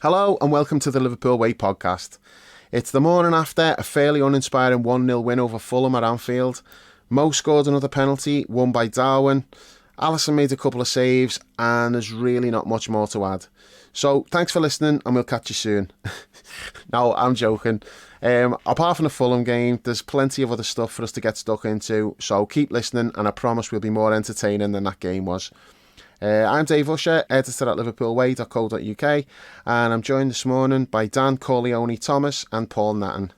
Hello and welcome to the Liverpool Way podcast. It's the morning after a fairly uninspiring 1-0 win over Fulham at Anfield. Mo scored another penalty, won by Darwin. Alisson made a couple of saves, and there's really not much more to add. So thanks for listening, and we'll catch you soon. No, I'm joking. Apart from the Fulham game, there's plenty of other stuff for us to get stuck into, so keep listening, and I promise we'll be more entertaining than that game was. I'm Dave Usher, editor at liverpoolway.co.uk, and I'm joined this morning by Dan Corleone Thomas and Paul Natton.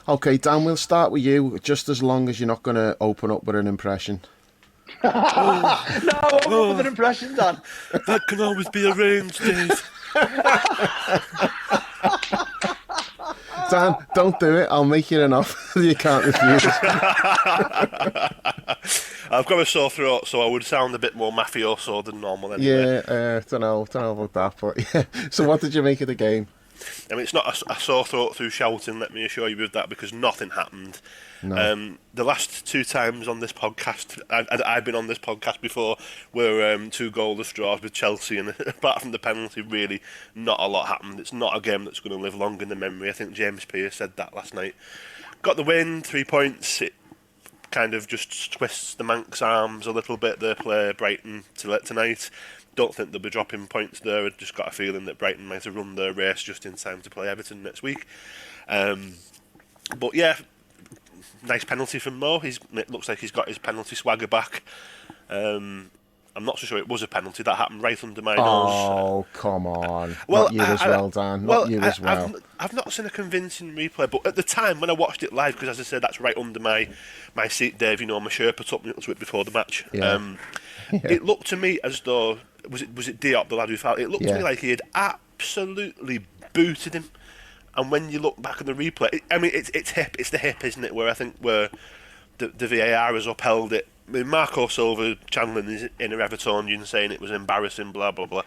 Okay, Dan, we'll start with you, just as long as you're not going to open up with an impression. No, open up with an impression, Dan. That can always be arranged, Dave. Dan, don't do it. I'll make you an offer you can't refuse. I've got a sore throat, so I would sound a bit more mafioso than normal anyway. Yeah, don't know about that, but yeah. So what did you make of the game? I mean, it's not a sore throat through shouting, let me assure you of that, because nothing happened. No. The last two times on this podcast, I've been on this podcast before, were two goalless draws with Chelsea, and apart from the penalty, really not a lot happened. It's not a game that's going to live long in the memory. I think James Pearce said that last night. Got the win, 3 points. It kind of just twists the Manx arms a little bit. They play Brighton tonight. Don't think they'll be dropping points there. I've just got a feeling that Brighton might have run their race just in time to play Everton next week. But yeah, nice penalty from Mo. It looks like he's got his penalty swagger back. I'm not so sure it was a penalty. That happened right under my nose. Oh, come on. Well, not you as well, Dan. Not you as well. I've not seen a convincing replay, but at the time when I watched it live, because as I said, that's right under my seat, Dave, you know, my Sherpa took me up to it before the match. Yeah. It looked to me as though, was it Diop, the lad who fouled? It looked to me like he had absolutely booted him. And when you look back at the replay, it's the hip, isn't it? Where I think where the VAR has upheld it. I mean, Marco Silva channeling his inner Evertonian, saying it was embarrassing, blah blah blah.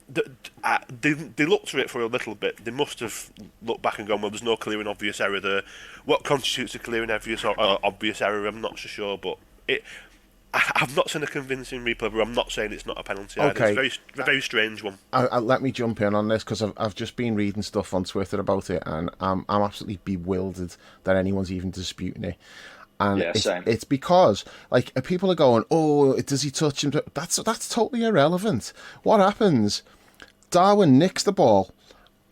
They looked at it for a little bit. They must have looked back and gone, well, there's no clear and obvious error there. What constitutes a clear and obvious error? I'm not so sure, but I've not seen a convincing replay, but I'm not saying it's not a penalty. Okay. It's a very strange one. Let me jump in on this, because I've just been reading stuff on Twitter about it, and I'm absolutely bewildered that anyone's even disputing it. And Yeah, same. it's because, like, people are going, oh, does he touch him? That's totally irrelevant. What happens? Darwin nicks the ball,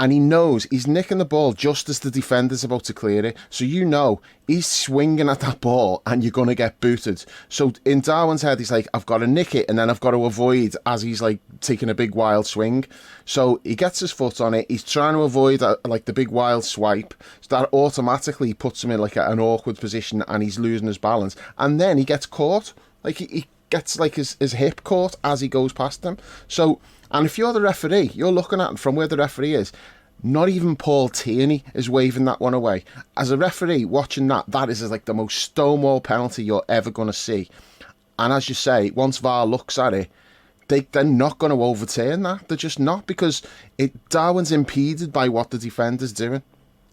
and he knows he's nicking the ball just as the defender's about to clear it. So you know he's swinging at that ball, and you're going to get booted. So in Darwin's head, he's like, I've got to nick it, and then I've got to avoid as he's, like, taking a big wild swing. So he gets his foot on it. He's trying to avoid, like, the big wild swipe. So that automatically puts him in, like, an awkward position, and he's losing his balance. And then he gets caught. Like, he gets, like, his hip caught as he goes past him. So... And if you're the referee, you're looking at it from where the referee is. Not even Paul Tierney is waving that one away. As a referee watching that is like the most stonewall penalty you're ever going to see. And as you say, once VAR looks at it, they're not going to overturn that. They're just not, because Darwin's impeded by what the defender's doing.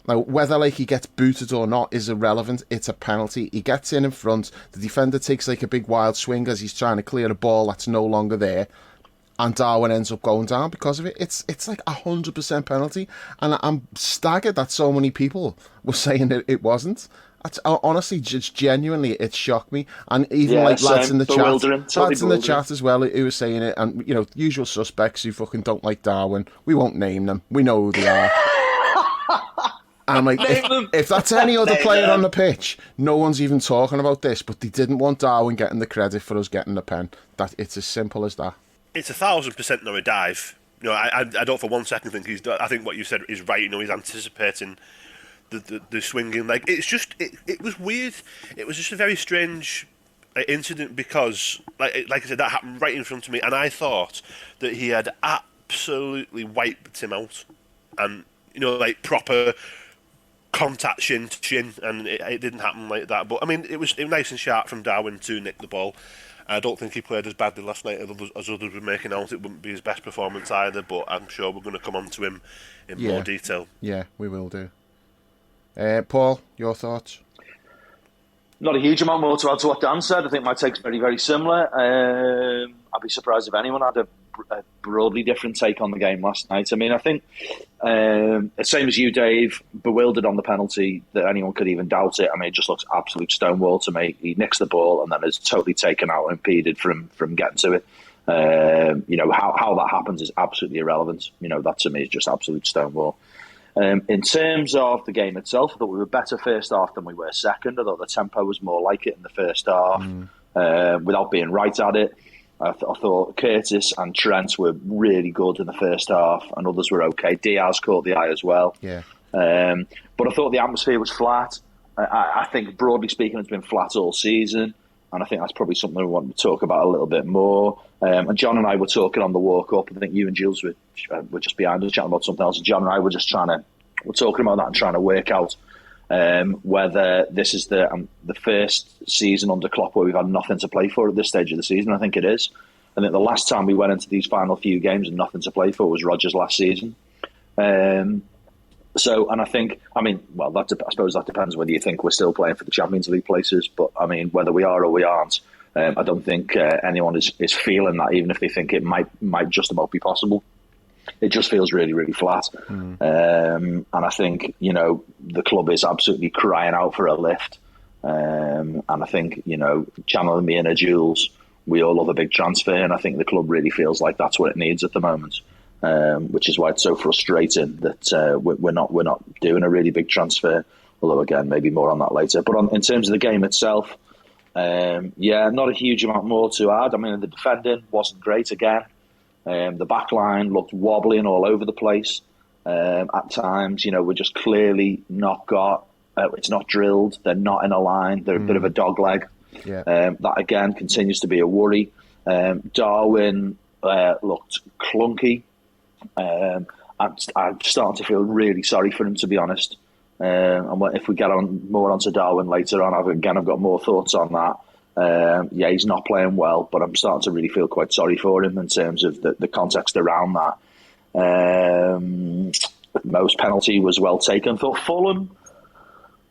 Now, whether like he gets booted or not is irrelevant. It's a penalty. He gets in front. The defender takes like a big wild swing as he's trying to clear a ball that's no longer there. And Darwin ends up going down because of it. It's like 100% penalty. And I'm staggered that so many people were saying that it wasn't. Honestly, just genuinely, it shocked me. And even lads in the chat as well who were saying it. And, you know, usual suspects who fucking don't like Darwin. We won't name them. We know who they are. And I'm like, if that's any other player on the pitch, no one's even talking about this. But they didn't want Darwin getting the credit for us getting the pen. It's as simple as that. It's 1,000% not a dive. You know, I don't for 1 second think he's. I think what you said is right. You know, he's anticipating the swinging leg. It's just it was weird. It was just a very strange incident because, like I said, that happened right in front of me, and I thought that he had absolutely wiped him out, and you know, like proper contact shin to shin, and it didn't happen like that. But I mean, it was nice and sharp from Darwin to nick the ball. I don't think he played as badly last night as others were making out. It wouldn't be his best performance either, but I'm sure we're going to come on to him in more detail. Yeah, we will do. Paul, your thoughts? Not a huge amount more to add to what Dan said. I think my take's very, very similar. I'd be surprised if anyone had a a broadly different take on the game last night. I mean, I think, same as you, Dave, bewildered on the penalty that anyone could even doubt it. I mean, it just looks absolute stonewall to me. He nicks the ball and then is totally taken out and impeded from getting to it. How that happens is absolutely irrelevant. That to me is just absolute stonewall. In terms of the game itself, I thought we were better first half than we were second. I thought the tempo was more like it in the first half, without being right at it. I thought Curtis and Trent were really good in the first half, and others were okay. Diaz caught the eye as well. Yeah. But I thought the atmosphere was flat. I think, broadly speaking, it's been flat all season, and I think that's probably something we want to talk about a little bit more. And John and I were talking on the walk up. I think you and Jules were just behind us chatting about something else. And John and I were just we're talking about that and trying to work out whether this is the first season under Klopp where we've had nothing to play for at this stage of the season. I think it is. I think the last time we went into these final few games and nothing to play for was Rodgers last season. I suppose that depends whether you think we're still playing for the Champions League places. But I mean, whether we are or we aren't, I don't think anyone is feeling that, even if they think it might just about be possible. It just feels really, really flat. And I think, the club is absolutely crying out for a lift. And I think, channeling me inner Jules, we all love a big transfer. And I think the club really feels like that's what it needs at the moment, which is why it's so frustrating that we're not doing a really big transfer. Although, again, maybe more on that later. But in terms of the game itself, not a huge amount more to add. I mean, the defending wasn't great again. The back line looked wobbly and all over the place. At times, we're just clearly not got... it's not drilled. They're not in a line. They're a bit of a dog leg. Yeah. That, again, continues to be a worry. Darwin looked clunky. I'm starting to feel really sorry for him, to be honest. And if we get more onto Darwin later on, I've got more thoughts on that. He's not playing well, but I'm starting to really feel quite sorry for him in terms of the context around that. Most penalty was well taken. Thought Fulham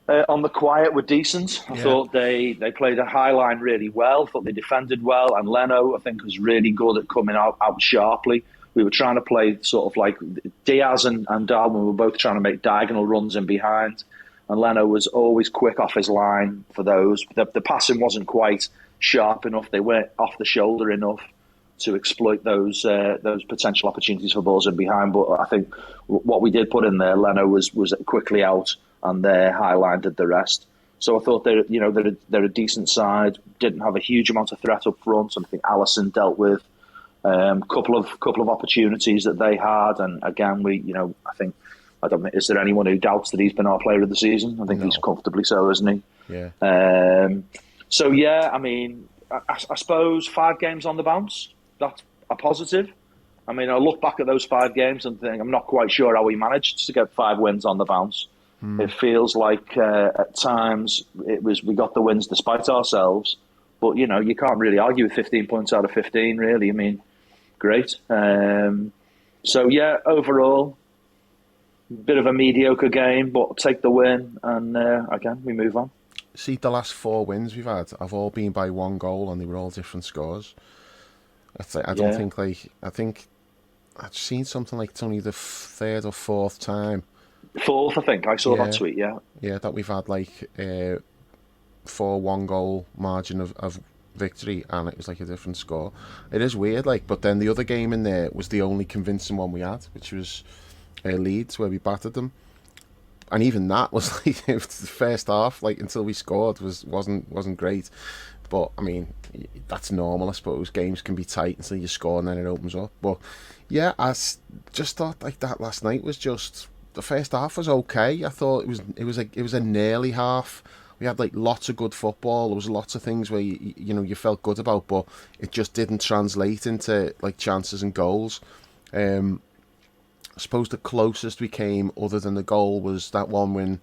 on the quiet were decent. I thought they played a high line really well. Thought they defended well, and Leno I think was really good at coming out sharply. We were trying to play sort of like Diaz and Darwin were both trying to make diagonal runs in behind. And Leno was always quick off his line for those. The passing wasn't quite sharp enough. They weren't off the shoulder enough to exploit those potential opportunities for balls in behind. But I think what we did put in there, Leno was quickly out, and their high line did the rest. So I thought they're a decent side. Didn't have a huge amount of threat up front. And I think Alisson dealt with couple of opportunities that they had. And again, I don't think, is there anyone who doubts that he's been our player of the season? I think he's comfortably so, isn't he? Yeah. I mean, I suppose 5 games on the bounce, that's a positive. I mean, I look back at those 5 games and think I'm not quite sure how we managed to get 5 wins on the bounce. It feels like at times we got the wins despite ourselves, but you can't really argue with 15 points out of 15, really. I mean, great. Overall, bit of a mediocre game, but take the win, and again, we move on. See, the last 4 wins we've had have all been by 1 goal, and they were all different scores. I think I've seen something like it's only the 3rd or 4th time. 4th, I think. I saw that tweet, yeah. Yeah, that we've had 4 1-goal margin of victory, and it was like a different score. It is weird, but then the other game in there was the only convincing one we had, which was Leeds, where we battered them, and even that was the first half, until we scored, wasn't great. But I mean, that's normal, I suppose. Games can be tight until you score and then it opens up. But yeah, I just thought that last night was just, the first half was okay. I thought it was a nearly half. We had lots of good football. There was lots of things where you felt good about, but it just didn't translate into chances and goals. I suppose the closest we came, other than the goal, was that one when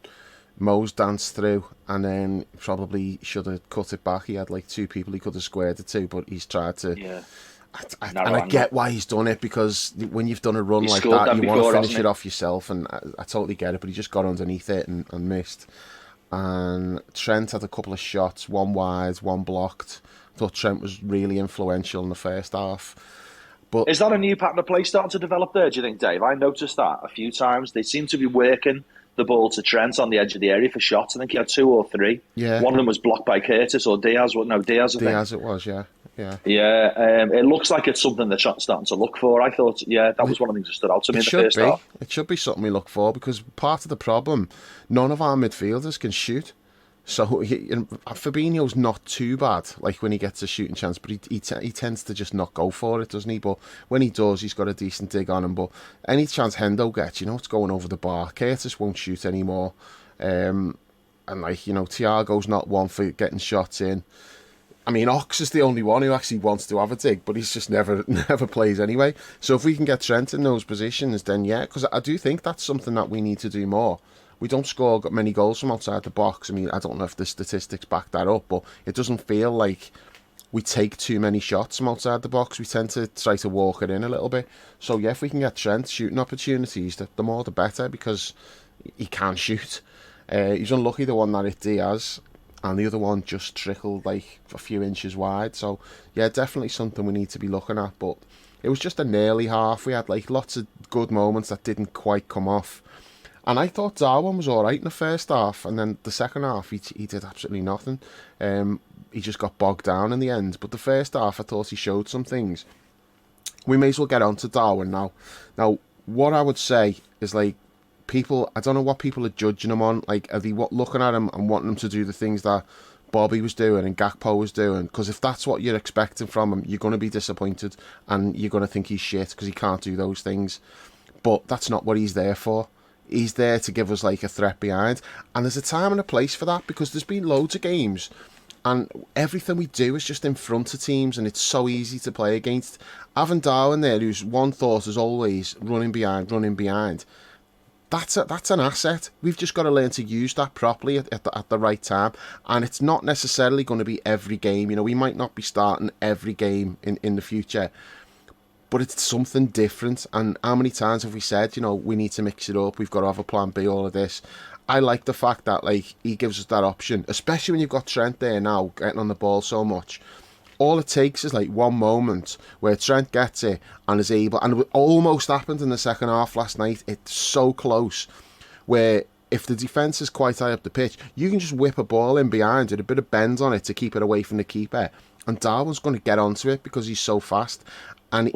Mo's danced through, and then probably should have cut it back. He had 2 people he could have squared it to, but he's tried to. Yeah. And I get why he's done it, because when you've done a run like that, you want to finish it off yourself, and I totally get it. But he just got underneath it and missed. And Trent had a couple of shots, 1 wide, 1 blocked. I thought Trent was really influential in the first half. But is that a new pattern of play starting to develop there, do you think, Dave? I noticed that a few times. They seem to be working the ball to Trent on the edge of the area for shots. I think he had 2 or 3. yeah, One of them was blocked by Curtis or Diaz. No, Diaz, I think. Diaz it was, yeah. Yeah, it looks like it's something they're starting to look for. I thought, yeah, that was one of the things that stood out to me in the first half. It should be something we look for, because part of the problem, none of our midfielders can shoot. So Fabinho's not too bad, like when he gets a shooting chance, but he tends to just not go for it, doesn't he? But when he does, he's got a decent dig on him. But any chance Hendo gets, it's going over the bar. Curtis won't shoot anymore. And Thiago's not one for getting shots in. I mean, Ox is the only one who actually wants to have a dig, but he's just never plays anyway. So if we can get Trent in those positions, then yeah, because I do think that's something that we need to do more. We don't score many goals from outside the box. I mean, I don't know if the statistics back that up, but it doesn't feel like we take too many shots from outside the box. We tend to try to walk it in a little bit. So yeah, if we can get Trent shooting opportunities, the more the better, because he can shoot. He's unlucky the one that hit Diaz, and the other one just trickled like a few inches wide. So yeah, definitely something we need to be looking at. But it was just a nearly half. We had like lots of good moments that didn't quite come off. And I thought Darwin was all right in the first half, and then the second half he did absolutely nothing. He just got bogged down in the end. But the first half, I thought he showed some things. We may as well get on to Darwin now. Now, what I would say is, like, people, I don't know what people are judging him on. Like, are they looking at him and wanting him to do the things that Bobby was doing and Gakpo was doing? Because if that's what you're expecting from him, you're going to be disappointed, and you're going to think he's shit because he can't do those things. But that's not what he's there for. He's there to give us like a threat behind, and there's a time and a place for that, because there's been loads of games and everything we do is just in front of teams, and it's so easy to play against. Having Darwin there, whose one thought is always running behind, that's an asset. We've just got to learn to use that properly at the right time, and it's not necessarily going to be every game. We might not be starting every game in the future, but it's something different. And how many times have we said, we need to mix it up, we've got to have a plan B, all of this. I like the fact that he gives us that option, especially when you've got Trent there now, getting on the ball so much. All it takes is one moment where Trent gets it and is able, and it almost happened in the second half last night, it's so close, where if the defence is quite high up the pitch, you can just whip a ball in behind with a bit of bend on it to keep it away from the keeper, and Darwin's going to get onto it because he's so fast. And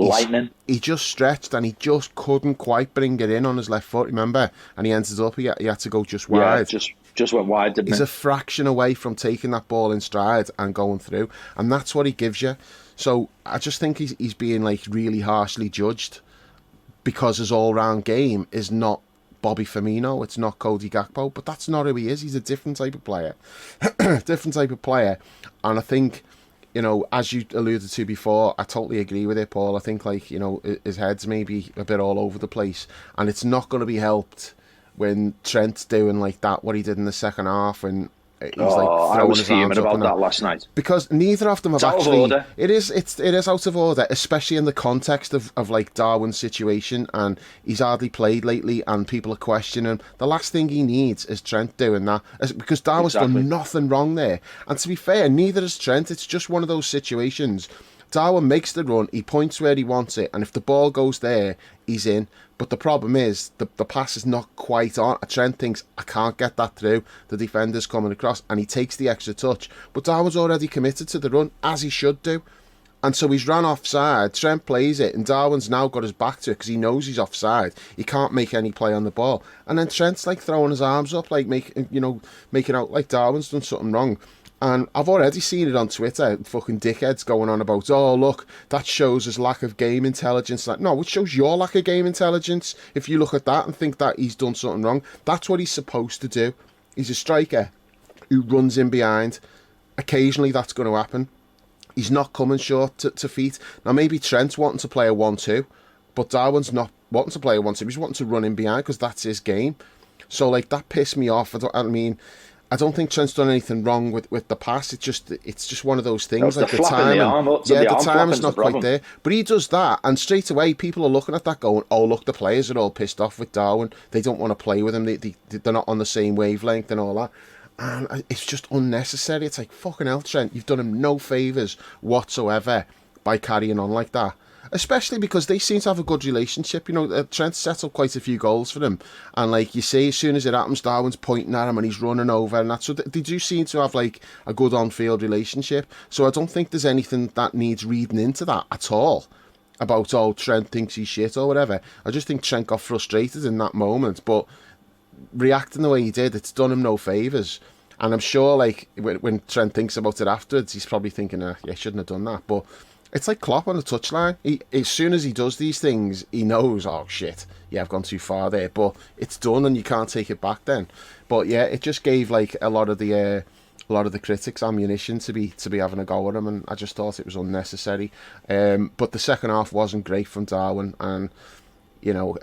he just stretched and he just couldn't quite bring it in on his left foot, remember? And he ended up, he had to go just wide. Yeah, just went wide, didn't he? He's a fraction away from taking that ball in stride and going through. And that's what he gives you. So I just think he's being really harshly judged, because his all-round game is not Bobby Firmino, it's not Cody Gakpo, but that's not who he is. He's a different type of player. And I think, as you alluded to before, I totally agree with it, Paul. I think, his head's maybe a bit all over the place, and it's not going to be helped when Trent's doing that, what he did in the second half, and he's I was fuming about that last night. Because neither of them have actually... Out of order. It is out of order, especially in the context of Darwin's situation, and he's hardly played lately, and people are questioning him. The last thing he needs is Trent doing that, because Darwin's done nothing wrong there. And to be fair, neither has Trent. It's just one of those situations. Darwin makes the run, he points where he wants it, and if the ball goes there, he's in. But the problem is, the pass is not quite on. Trent thinks, I can't get that through. The defender's coming across, and he takes the extra touch. But Darwin's already committed to the run, as he should do. And so he's run offside, Trent plays it, and Darwin's now got his back to it because he knows he's offside. He can't make any play on the ball. And then Trent's throwing his arms up, making out like Darwin's done something wrong. And I've already seen it on Twitter, fucking dickheads going on about, oh, look, that shows his lack of game intelligence. No, it shows your lack of game intelligence if you look at that and think that he's done something wrong. That's what he's supposed to do. He's a striker who runs in behind. Occasionally that's going to happen. He's not coming short to feet. Now, maybe Trent's wanting to play a 1-2, but Darwin's not wanting to play a 1-2. He's wanting to run in behind because that's his game. So, that pissed me off. I don't think Trent's done anything wrong with the pass. It's just one of those things. The time is not quite there. But he does that, and straight away people are looking at that going, oh, look, the players are all pissed off with Darwin. They don't want to play with him. They're not on the same wavelength and all that. And it's just unnecessary. It's fucking hell, Trent, you've done him no favours whatsoever by carrying on like that. Especially because they seem to have a good relationship. You know, Trent set up quite a few goals for them. And, like you say, as soon as it happens, Darwin's pointing at him and he's running over. And that's so they do seem to have, like, a good on-field relationship. So I don't think there's anything that needs reading into that at all. About, oh, Trent thinks he's shit or whatever. I just think Trent got frustrated in that moment. But reacting the way he did, it's done him no favours. And I'm sure, like, when Trent thinks about it afterwards, he's probably thinking, yeah, I shouldn't have done that. But it's like Klopp on the touchline. As soon as he does these things, he knows, oh, shit, yeah, I've gone too far there. But it's done and you can't take it back then. But, yeah, it just gave, like, a lot of the critics ammunition to be having a go at him, and I just thought it was unnecessary. But the second half wasn't great from Darwin, and you know,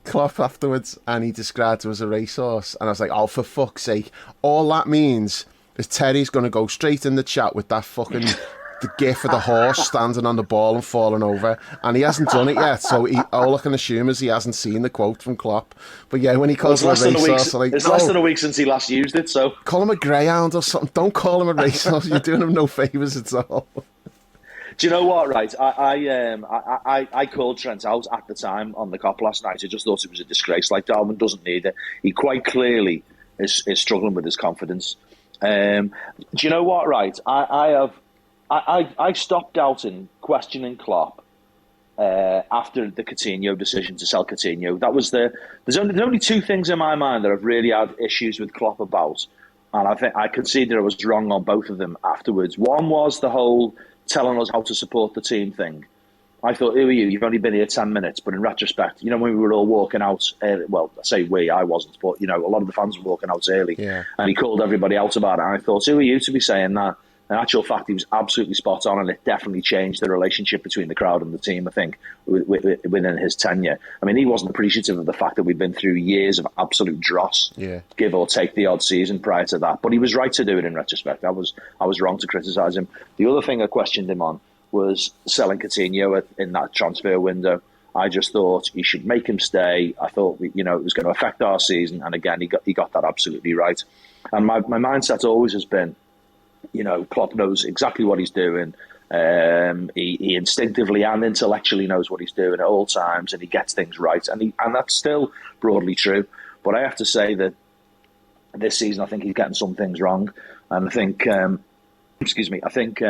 Klopp afterwards, and he described him as a racehorse, and I was like, oh, for fuck's sake, all that means is Terry's going to go straight in the chat with that fucking the gif of the horse standing on the ball and falling over, and he hasn't done it yet, so all I can assume is he hasn't seen the quote from Klopp. But yeah, when he calls him a racehorse, like, it's less than a week since he last used it, so call him a greyhound or something. Don't call him a racehorse. You're doing him no favours at all. Do you know what? Right, I called Trent out at the time on the cop last night. I just thought it was a disgrace. Like, Darwin doesn't need it. He quite clearly is struggling with his confidence. Do you know what? Right, I stopped doubting, questioning Klopp after the Coutinho decision to sell Coutinho. There's only two things in my mind that I've really had issues with Klopp about, and I think I conceded I was wrong on both of them afterwards. One was the whole telling us how to support the team thing. I thought, who are you? You've only been here 10 minutes. But in retrospect, you know, when we were all walking out, well, I say we, I wasn't, but, you know, a lot of the fans were walking out early. Yeah. And he called everybody out about it. And I thought, who are you to be saying that? In actual fact, he was absolutely spot on, and it definitely changed the relationship between the crowd and the team, I think, within his tenure. I mean, he wasn't appreciative of the fact that we'd been through years of absolute dross, give or take the odd season prior to that. But he was right to do it in retrospect. I was wrong to criticise him. The other thing I questioned him on was selling Coutinho in that transfer window. I just thought he should make him stay. I thought, you know, it was going to affect our season. And again, he got that absolutely right. And my mindset always has been, you know, Klopp knows exactly what he's doing. He instinctively and intellectually knows what he's doing at all times, and he gets things right. And that's still broadly true. But I have to say that this season, I think he's getting some things wrong. And I think, I think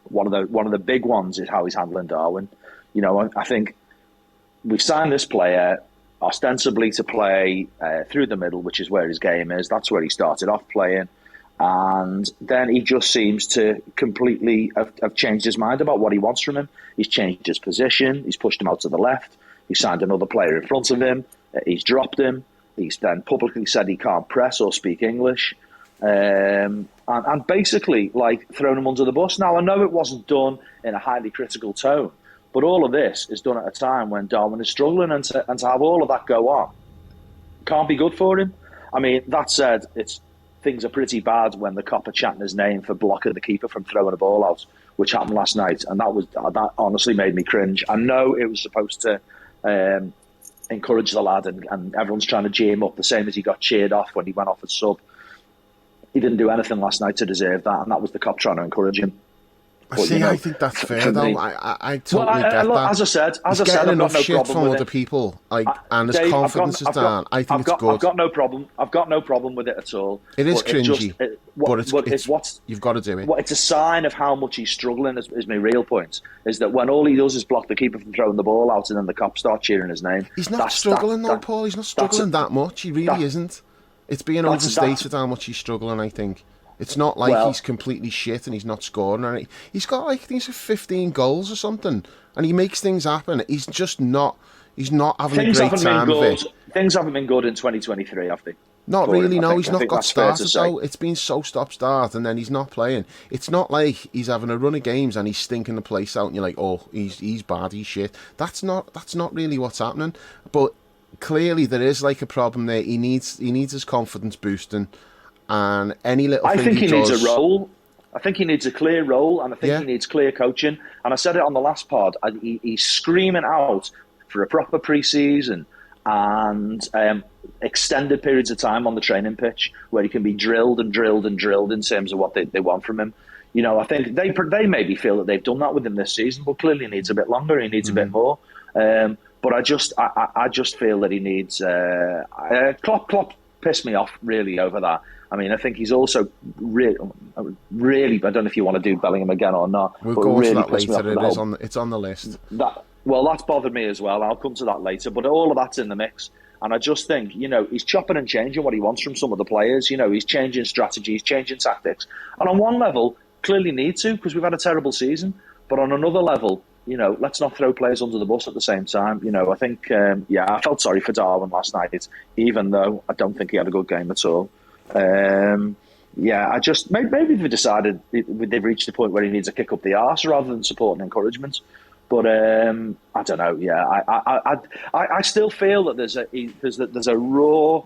one of the big ones is how he's handling Darwin. You know, I think we've signed this player ostensibly to play through the middle, which is where his game is. That's where he started off playing. And then he just seems to completely have changed his mind about what he wants from him. He's changed his position. He's pushed him out to the left. He signed another player in front of him. He's dropped him. He's then publicly said he can't press or speak English. And basically, like, thrown him under the bus. Now, I know it wasn't done in a highly critical tone, but all of this is done at a time when Darwin is struggling, and to have all of that go on can't be good for him. I mean, that said, things are pretty bad when the cop are chanting his name for blocking the keeper from throwing a ball out, which happened last night, and that honestly made me cringe. I know it was supposed to encourage the lad, and everyone's trying to cheer him up, the same as he got cheered off when he went off as sub. He didn't do anything last night to deserve that, and that was the cop trying to encourage him. But, see, you know, I think that's fair, though. I totally get that. As I said, I've got no shit from other people, like, and his confidence is down. I think it's good. I've got no problem with it at all. It is cringy, but it's you've got to do it. It's a sign of how much he's struggling. Is my real point. Is that when all he does is block the keeper from throwing the ball out, and then the cops start cheering his name. He's not struggling though, Paul. He's not struggling that much. He really isn't. It's being overstated how much he's struggling, I think. It's not like he's completely shit and he's not scoring or anything. He's got, like, these 15 goals or something, and he makes things happen. He's just not. He's not having a great time of it. Things haven't been good in 2023, have they? Not really, no. He's not got started, though. It's been so stop-start, and then he's not playing. It's not like he's having a run of games and he's stinking the place out, and you're like, oh, he's bad, he's shit. That's not really what's happening. But clearly there is, like, a problem there. He needs his confidence boosting. And any little thing I think he does, needs a role. I think he needs a clear role, and I think he needs clear coaching. And I said it on the last pod. He's screaming out for a proper pre-season and extended periods of time on the training pitch where he can be drilled and drilled and drilled in terms of what they want from him. I think they maybe feel that they've done that with him this season, but clearly he needs a bit longer. He needs a bit more. But I just feel that he needs. Klopp pissed me off really over that. I mean, I think he's also really. I don't know if you want to do Bellingham again or not. We'll go really to that later. It's on the list. That's bothered me as well. I'll come to that later. But all of that's in the mix. And I just think, he's chopping and changing what he wants from some of the players. He's changing strategies, changing tactics. And on one level, clearly need to, because we've had a terrible season. But on another level, let's not throw players under the bus at the same time. I think, I felt sorry for Darwin last night, even though I don't think he had a good game at all. I just, maybe they've decided they've reached the point where he needs a kick up the arse rather than support and encouragement. But I don't know. Yeah, I still feel that there's a raw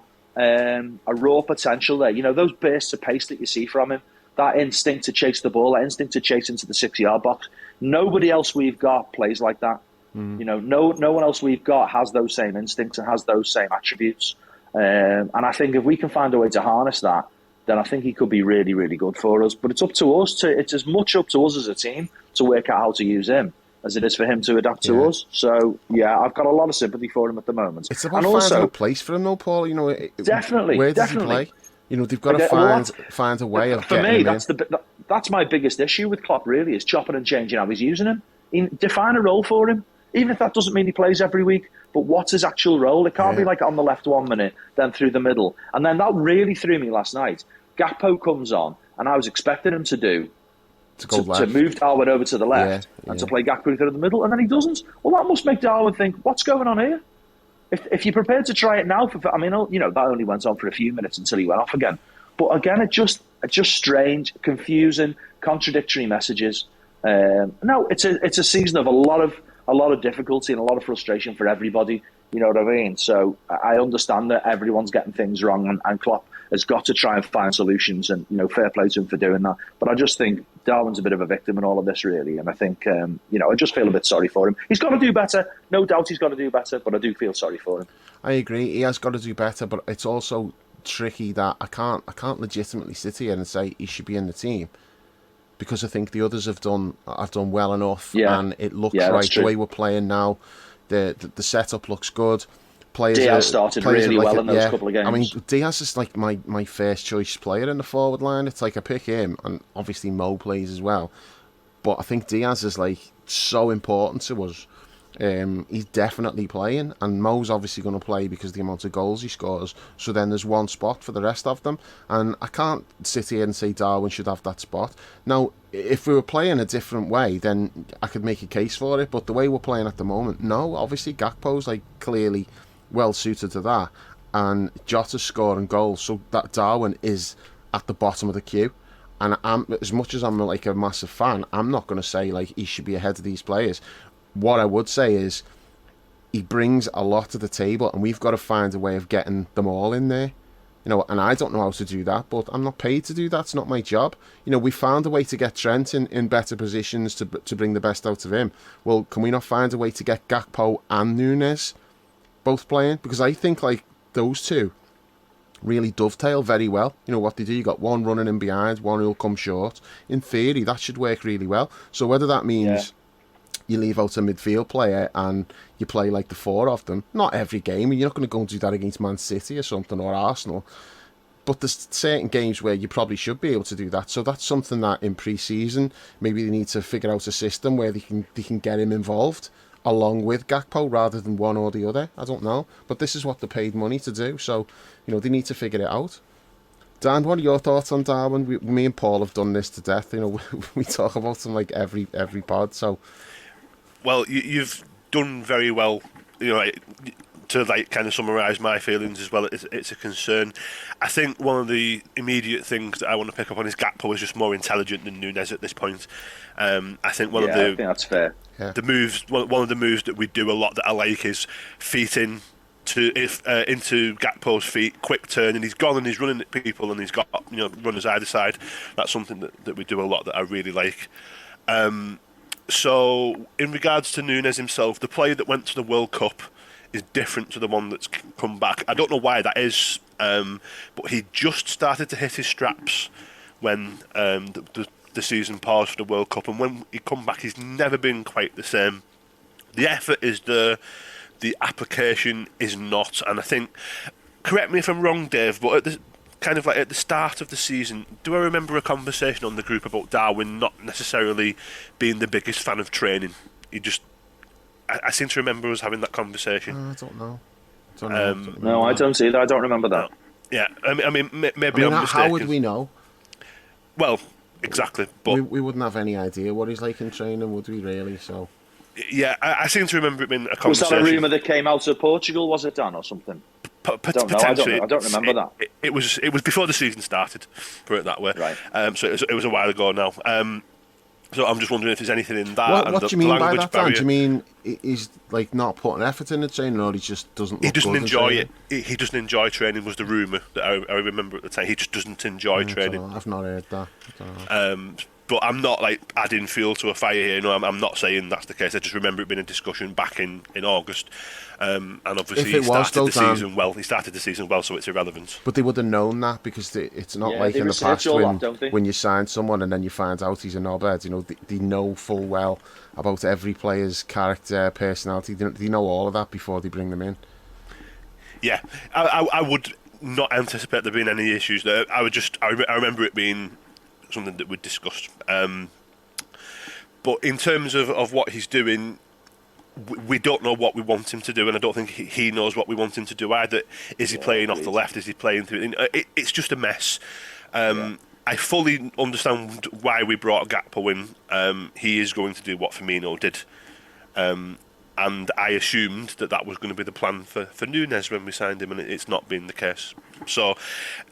potential there. Those bursts of pace that you see from him, that instinct to chase the ball, that instinct to chase into the 6-yard box. Nobody else we've got plays like that. No one else we've got has those same instincts and has those same attributes. And I think if we can find a way to harness that, then I think he could be really, really good for us. But it's up to us it's as much up to us as a team to work out how to use him as it is for him to adapt to us. So, I've got a lot of sympathy for him at the moment. It's about finding a place for him, though, Paul. Definitely. Where does he play? They've got to find a way of getting him in. That's my biggest issue with Klopp, really, is chopping and changing how he's using him. Define a role for him, even if that doesn't mean he plays every week. But what's his actual role? It can't be like on the left 1 minute, then through the middle. And then that really threw me last night. Gakpo comes on, and I was expecting him to move Darwin over to the left and to play Gakpo through the middle, and then he doesn't. Well, that must make Darwin think, what's going on here? If you're prepared to try it now, that only went on for a few minutes until he went off again. But again, it's just strange, confusing, contradictory messages. No, it's a season of a lot of difficulty and a lot of frustration for everybody. You know what I mean? So I understand that everyone's getting things wrong, and Klopp has got to try and find solutions, and fair play to him for doing that. But I just think Darwin's a bit of a victim in all of this, really, and I think I just feel a bit sorry for him. He's got to do better, no doubt. He's got to do better, but I do feel sorry for him. I agree. He has got to do better, but it's also tricky that I can't legitimately sit here and say he should be in the team, because I think the others have done well enough, and it looks right the way we're playing now. The setup looks good. Diaz started really well in those couple of games. I mean, Diaz is like my first choice player in the forward line. It's like I pick him, and obviously Mo plays as well. But I think Diaz is like so important to us. He's definitely playing, and Mo's obviously going to play because of the amount of goals he scores. So then there's one spot for the rest of them, and I can't sit here and say Darwin should have that spot. Now, if we were playing a different way, then I could make a case for it, but the way we're playing at the moment, no. Obviously Gakpo's like clearly well suited to that, and Jota's scoring goals, so that Darwin is at the bottom of the queue. And as much as I'm like a massive fan, I'm not going to say like he should be ahead of these players. What I would say is he brings a lot to the table, and we've got to find a way of getting them all in there. And I don't know how to do that, but I'm not paid to do that. It's not my job. We found a way to get Trent in better positions to bring the best out of him. Well, can we not find a way to get Gakpo and Nunes both playing? Because I think like those two really dovetail very well. What they do, you got one running in behind, one who'll come short. In theory, that should work really well. So whether that means you leave out a midfield player and you play like the four of them, not every game, you're not going to go and do that against Man City or something, or Arsenal, but there's certain games where you probably should be able to do that. So that's something that in pre-season maybe they need to figure out a system where they can get him involved along with Gakpo rather than one or the other. I don't know, but this is what they paid money to do, so they need to figure it out. Dan, what are your thoughts on Darwin? Me and Paul have done this to death. We talk about him like every pod. So, well, you've done very well. To like kind of summarise my feelings as well. It's a concern. I think one of the immediate things that I want to pick up on is Gakpo is just more intelligent than Nunes at this point. I think I think that's fair. The moves, one of the moves that we do a lot that I like is feet in into Gakpo's feet, quick turn, and he's gone and he's running at people and he's got runners either side. That's something that we do a lot that I really like. So in regards to Nunes himself, the player that went to the World Cup is different to the one that's come back. I don't know why that is, but he just started to hit his straps when the the season paused for the World Cup, and when he come back, he's never been quite the same. The effort is there, the application is not, and I think, correct me if I'm wrong, Dave, but at the start of the season, do I remember a conversation on the group about Darwin not necessarily being the biggest fan of training? I seem to remember us having that conversation. I don't know. No, I don't see that. I don't remember that. Yeah, maybe I'm mistaken. How would we know? Well, exactly, but we wouldn't have any idea what he's like in training, would we? Really? So. Yeah, I seem to remember it being a conversation. Was that a rumour that came out of Portugal? Was it, Dan, or something? Potentially. I don't remember that. It was before the season started, put it that way. Right. So it was a while ago now. So I'm just wondering if there's anything in that. What do you mean by that, Dan? Barrier. Do you mean he's like not putting effort in the training, or he just doesn't? He doesn't enjoy it. He doesn't enjoy training. Was the rumour that I remember at the time. He just doesn't enjoy training. I've not heard that. But I'm not like adding fuel to a fire here. No, I'm not saying that's the case. I just remember it being a discussion back in August, and obviously he started the season well, so it's irrelevant. But they would have known that, because it's not like in the past when you sign someone and then you find out he's a knobhead. You know, they know full well about every player's character, personality. They know all of that before they bring them in. Yeah, I would not anticipate there being any issues there. I remember it being something that we discussed. But in terms of what he's doing, we don't know what we want him to do, and I don't think he knows what we want him to do either. Is he playing off the left? Is he playing through? It's just a mess. I fully understand why we brought Gakpo in. He is going to do what Firmino did. And I assumed that was going to be the plan for Núñez when we signed him, and it's not been the case. So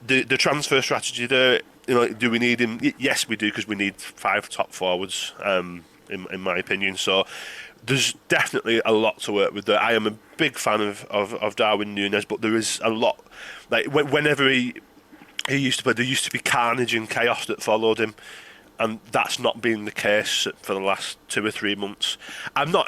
the transfer strategy there, do we need him? Yes, we do, because we need 5 top forwards, in my opinion. So there's definitely a lot to work with there. I am a big fan of Darwin Núñez, but there is a lot. Like whenever he used to play, there used to be carnage and chaos that followed him. And that's not been the case for the last 2 or 3 months. I'm not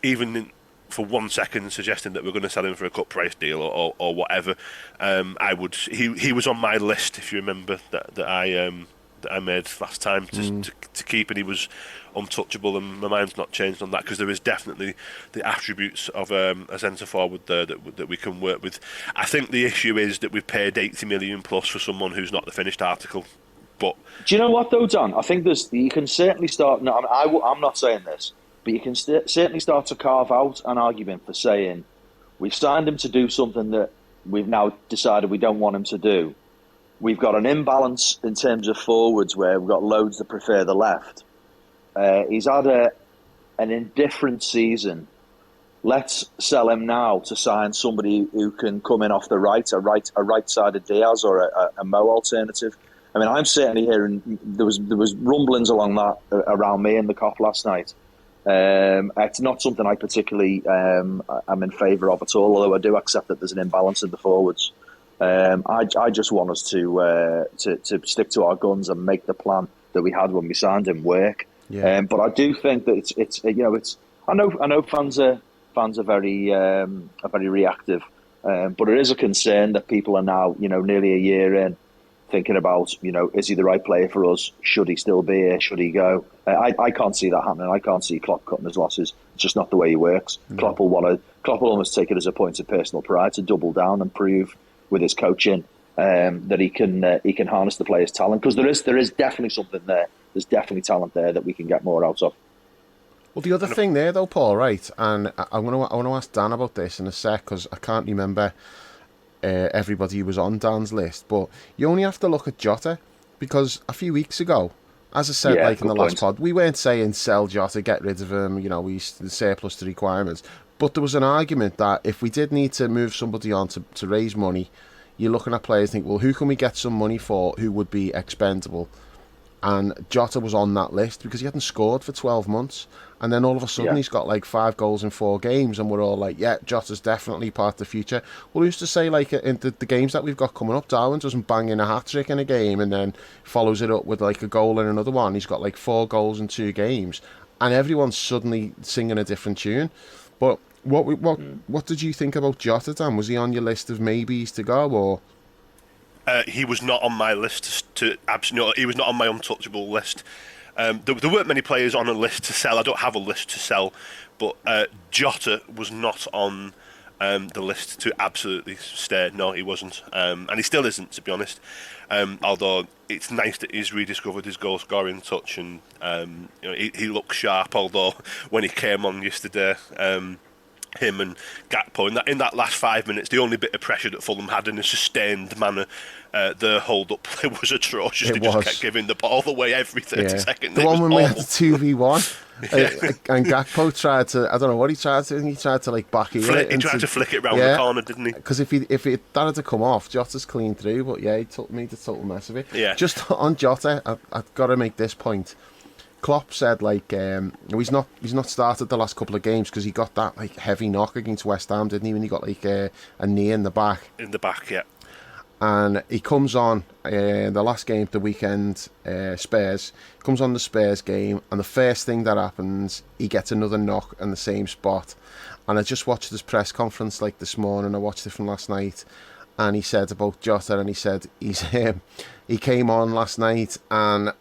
even for 1 second suggesting that we're going to sell him for a cut price deal or whatever. He was on my list, if you remember, that I made last time to keep, and he was untouchable, and my mind's not changed on that, because there is definitely the attributes of a centre forward there that we can work with. I think the issue is that we've paid 80 million plus for someone who's not the finished article. But do you know what though, Dan? I think you can certainly start. No, I'm not saying this, but you can certainly start to carve out an argument for saying we've signed him to do something that we've now decided we don't want him to do. We've got an imbalance in terms of forwards where we've got loads that prefer the left. He's had an indifferent season. Let's sell him now to sign somebody who can come in off the right, a right-sided Diaz or a Mo alternative. I mean, I'm certainly hearing there was rumblings along that around me in the COP last night. It's not something I particularly am in favour of at all, although I do accept that there's an imbalance in the forwards. I just want us to stick to our guns and make the plan that we had when we signed him work. Yeah. But I do think that it's I know fans are very reactive, but it is a concern that people are now nearly a year in, thinking about, is he the right player for us? Should he still be here? Should he go? I can't see that happening. I can't see Klopp cutting his losses. It's just not the way he works. Klopp will almost take it as a point of personal pride to double down and prove with his coaching that he can harness the player's talent, because there is definitely something there. There's definitely talent there that we can get more out of. Well, the other thing there though, Paul, right? And I want to ask Dan about this in a sec, because I can't remember everybody who was on Dan's list, but you only have to look at Jota, because a few weeks ago, as I said, in the last pod, we weren't saying sell Jota, get rid of him, he's the surplus to requirements, but there was an argument that if we did need to move somebody on to raise money, you're looking at players and think, well, who can we get some money for who would be expendable? And Jota was on that list because he hadn't scored for 12 months. And then all of a sudden he's got 5 goals in 4 games, and we're all like, yeah, Jota's definitely part of the future. Well, who's to say, in the games that we've got coming up, Darwin doesn't bang in a hat-trick in a game and then follows it up with a goal in another one. He's got 4 goals in 2 games, and everyone's suddenly singing a different tune. But what did you think about Jota, Dan? Was he on your list of maybes to go, or...? He was not on my list he was not on my untouchable list. There weren't many players on a list to sell. I don't have a list to sell, but Jota was not on the list to absolutely stay. No, he wasn't, and he still isn't, to be honest. Although it's nice that he's rediscovered his goal scoring touch, and he looks sharp. Although when he came on yesterday, him and Gakpo in that last 5 minutes, the only bit of pressure that Fulham had in a sustained manner, their hold up play was atrocious. They just kept giving the ball away every 30 seconds. The one when we had the 2v1 and Gakpo tried to, I don't know what he tried to, he tried to like back He tried to flick it round the corner, didn't he? Because if that had to come off, Jota's clean through, but yeah, he made a total mess of it. Yeah. Just on Jota, I've got to make this point. Klopp said he's not started the last couple of games because he got that like heavy knock against West Ham, didn't he? When he got like a knee in the back. In the back, yeah. And he comes on the last game of the weekend, Spurs. Comes on the Spurs game, and the first thing that happens, he gets another knock in the same spot. And I just watched his press conference like this morning. I watched it from last night, and he said about Jota, and he said he came on last night, and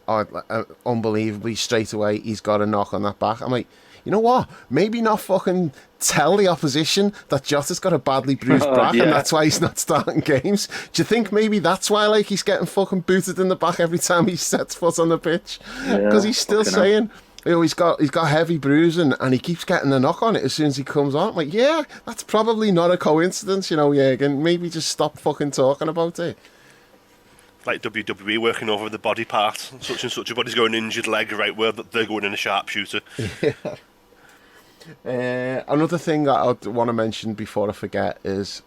unbelievably straight away he's got a knock on that back. I'm like, you know what? Maybe not fucking tell the opposition that Jota's got a badly bruised back, and that's why he's not starting games. Do you think maybe that's why like he's getting fucking booted in the back every time he sets foot on the pitch? Because he's still saying, he's got heavy bruising, and he keeps getting a knock on it as soon as he comes on. I'm like, yeah, that's probably not a coincidence, Jürgen. Maybe just stop fucking talking about it. Like WWE working over the body part, such and such a body's got an injured leg, right, where they're going in a sharpshooter. Yeah. Another thing that I want to mention before I forget is,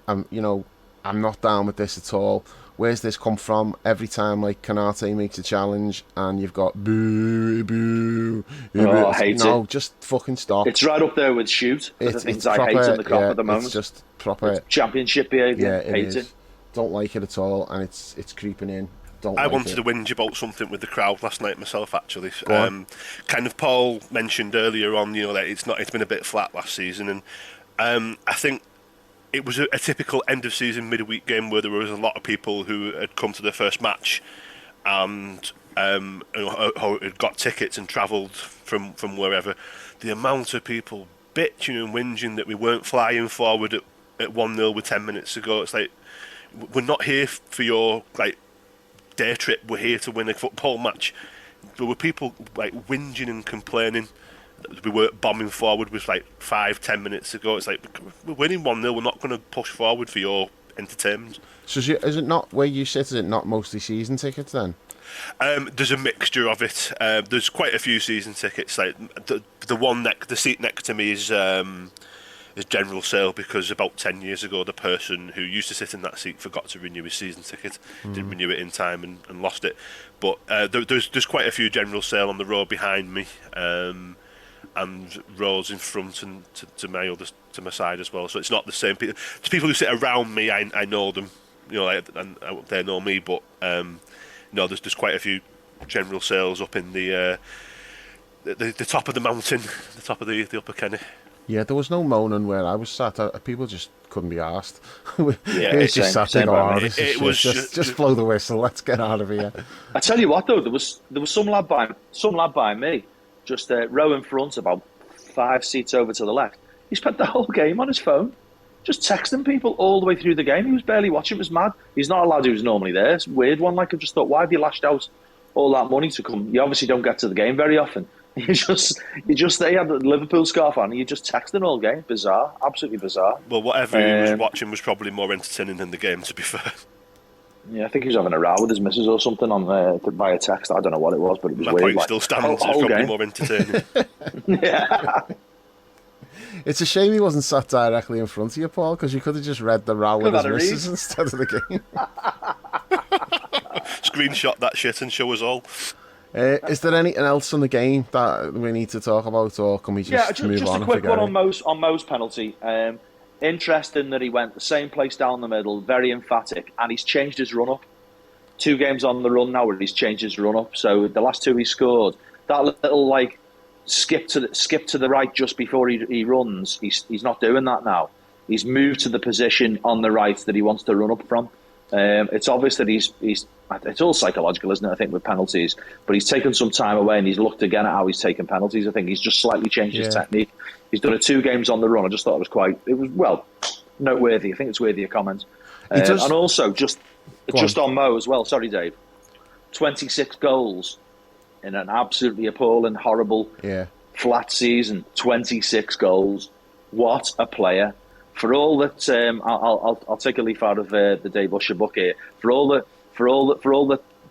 I'm not down with this at all. Where's this come from? Every time like Kanate makes a challenge and you've got boo, boo, boo. I hate it. No, just fucking stop. It's right up there with shoot. The things I hate in the crop at the moment. It's just proper. It's championship behaviour. Yeah, hate it. Don't like it at all, and it's creeping in. I wanted to whinge about something with the crowd last night myself, actually. Kind of Paul mentioned earlier on, that it's been a bit flat last season, and I think it was a typical end of season midweek game where there was a lot of people who had come to their first match and who had got tickets and travelled from wherever. The amount of people bitching and whinging that we weren't flying forward at 1-0 with 10 minutes to go. It's like, we're not here for your day trip. We're here to win a football match. There were people whinging and complaining that we weren't bombing forward with 5-10 minutes to go. It's like, we're winning 1-0. We're not going to push forward for your entertainment. So is it not where you sit? Is it not mostly season tickets then? There's a mixture of it. There's quite a few season tickets. The seat next to me is general sale, because about 10 years ago the person who used to sit in that seat forgot to renew his season ticket, didn't renew it in time and lost it. But there's quite a few general sale on the row behind me, and rows in front and to my side as well. So it's not the same people. It's people who sit around me. I know them, and they know me. But there's quite a few general sales up in the top of the mountain, the top of the Upper Kenny. Yeah, there was no moaning where I was sat. People just couldn't be arsed. It's just sat there. It was just blow the whistle. Let's get out of here. I tell you what, though, there was some lad by me, just row in front, about 5 seats over to the left. He spent the whole game on his phone, just texting people all the way through the game. He was barely watching. It was mad. He's not a lad who's normally there. It's a weird one. I just thought, why have you lashed out all that money to come? You obviously don't get to the game very often. You just they had the Liverpool scarf on and you just texting all game. Bizarre, absolutely bizarre. Well, whatever he was watching was probably more entertaining than the game, to be fair. Yeah, I think he was having a row with his missus or something on via text. I don't know what it was, but it was my weird. My point still stands. It's probably game. More entertaining. Yeah. It's a shame he wasn't sat directly in front of you, Paul, because you could have just read the row with his missus instead of the game. Screenshot that shit and show us all. Is there anything else on the game that we need to talk about, or can we just move on? Just a quick one on Mo's penalty. Interesting that he went the same place down the middle, very emphatic, and he's changed his run-up. 2 games on the run now where he's changed his run-up. So the last 2 he scored, that little skip to the right just before he runs, he's not doing that now. He's moved to the position on the right that he wants to run up from. It's obvious that he's it's all psychological, isn't it? I think with penalties, but he's taken some time away and he's looked again at how he's taken penalties. I think he's just slightly changed his technique. He's done it 2 games on the run. I just thought it was noteworthy. I think it's worthy of comment. And also just on Mo as well. Sorry, Dave. 26 goals in an absolutely appalling, horrible, flat season. 26 goals. What a player! For all that, I'll take a leaf out of the Dave Usher book here. For all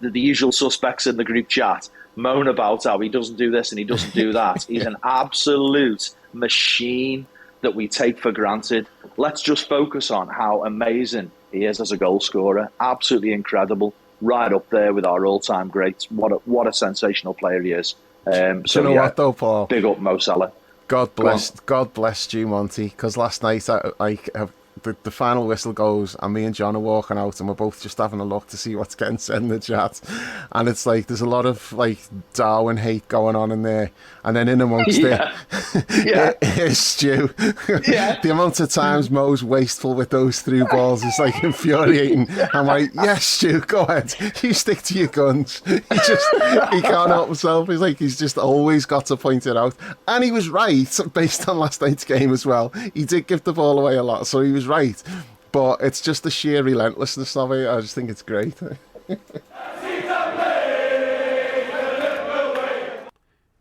the usual suspects in the group chat moan about how he doesn't do this and he doesn't do that. He's an absolute machine that we take for granted. Let's just focus on how amazing he is as a goal scorer. Absolutely incredible. Right up there with our all-time greats. What a sensational player he is. Do you know what though, Paul? Big up Mo Salah. God bless Stu Monty, because last night the final whistle goes and me and John are walking out and we're both just having a look to see what's getting said in the chat, and it's like there's a lot of like Darwin hate going on in there, and then in amongst it is Stu. The amount of times Mo's wasteful with those through balls is like infuriating. I'm like, yes Stu, go ahead, you stick to your guns. He can't help himself. He's just always got to point it out, and he was right based on last night's game as well. He did give the ball away a lot, so he was right, but it's just the sheer relentlessness of it. I just think it's great.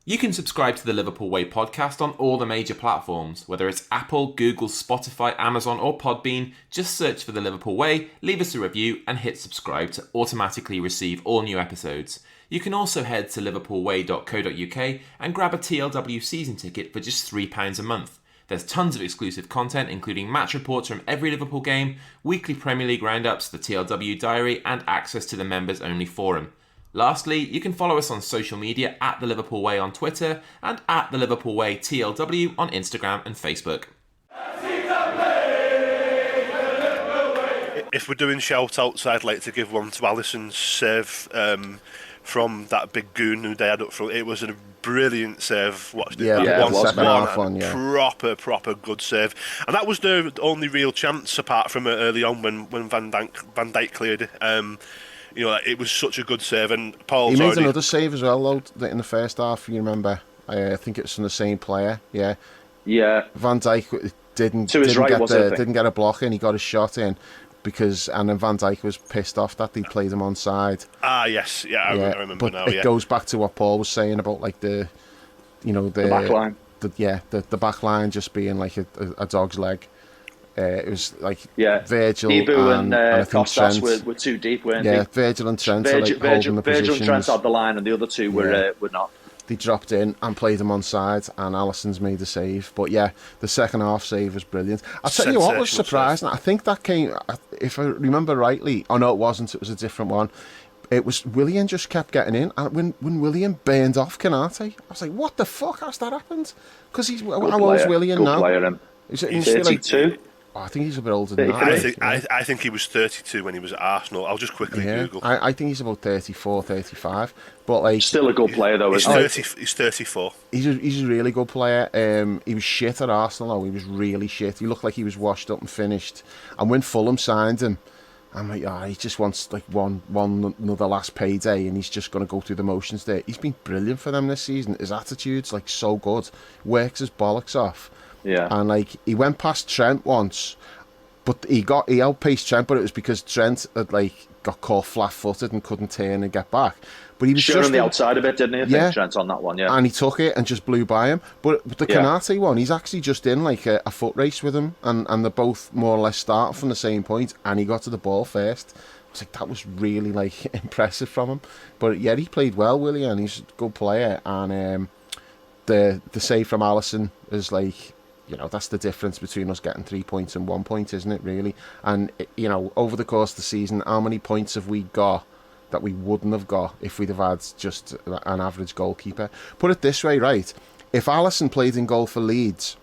You can subscribe to the Liverpool Way podcast on all the major platforms, whether it's Apple, Google, Spotify, Amazon or Podbean. Just search for the Liverpool Way, leave us a review and hit subscribe to automatically receive all new episodes. You can also head to liverpoolway.co.uk and grab a TLW season ticket for just £3 a month. There's tons of exclusive content, including match reports from every Liverpool game, weekly Premier League roundups, the TLW diary, and access to the members-only forum. Lastly, you can follow us on social media at The Liverpool Way on Twitter and at The Liverpool Way TLW on Instagram and Facebook. If we're doing shout-outs, I'd like to give one to Alisson's serve from that big goon who they had up front. It was a brilliant serve. Watched it. Proper good serve. And that was the only real chance apart from early on when Van Dijk cleared it. It was such a good serve. And Paul's he made another save as well, though, in the first half. You remember? I think it was from the same player. Yeah. Van Dijk didn't get a block in. He got a shot in. And then Van Dijk was pissed off that they played him onside. Yes, I remember now. It goes back to what Paul was saying about like the back line. The back line just being like a dog's leg. It was like Virgil Ibu and I think Costas Trent were too deep, weren't they? Yeah, Virgil and Trent holding the positions. Virgil and Trent had the line, and the other two were not. They dropped in and played him onside, and Alisson's made a save. But yeah, the second half save was brilliant. I'll tell you what was surprising. I think that came, if I remember rightly, oh no, it wasn't. It was a different one. It was Willian just kept getting in, and when Willian burned off Canate, I was like, what the fuck? How's that happened? Because how old is Willian now? Good player, He's 32. I think he's a bit older than that. I think he was 32 when he was at Arsenal. I'll just quickly Google. I think he's about 34, 35. But like, still a good player though. He's 34. He's a really good player. He was shit at Arsenal though. He was really shit. He looked like he was washed up and finished. And when Fulham signed him, I'm like, he just wants like one another last payday, and he's just going to go through the motions there. He's been brilliant for them this season. His attitude's like so good. Works his bollocks off. Yeah. And like he went past Trent once, but he outpaced Trent, but it was because Trent had like got caught flat-footed and couldn't turn and get back. But he was just on the outside a bit, didn't he? I think Trent on that one, and he took it and just blew by him. But the Canate one, he's actually just in like a foot race with him, and they're both more or less starting from the same point, and he got to the ball first. I was like, that was really like impressive from him. But yeah, he played well, Willian. He's a good player, and the save from Alisson is like, that's the difference between us getting 3 points and 1 point, isn't it, really? And, over the course of the season, how many points have we got that we wouldn't have got if we'd have had just an average goalkeeper? Put it this way, right? If Alisson played in goal for Leeds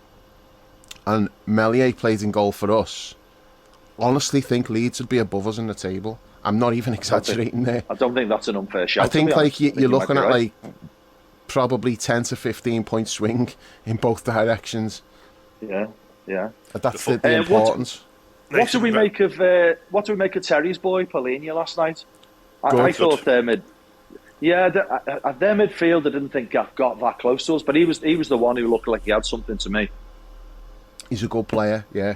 and Meslier played in goal for us, honestly think Leeds would be above us in the table. I'm not even exaggerating there. I don't think that's an unfair shout. I think like you're looking at like probably 10 to 15 point swing in both directions. Yeah. That's the importance. What do we make of Terry's boy Paulinho last night? I thought their midfield I didn't think got that close to us, but he was the one who looked like he had something to me. He's a good player, yeah.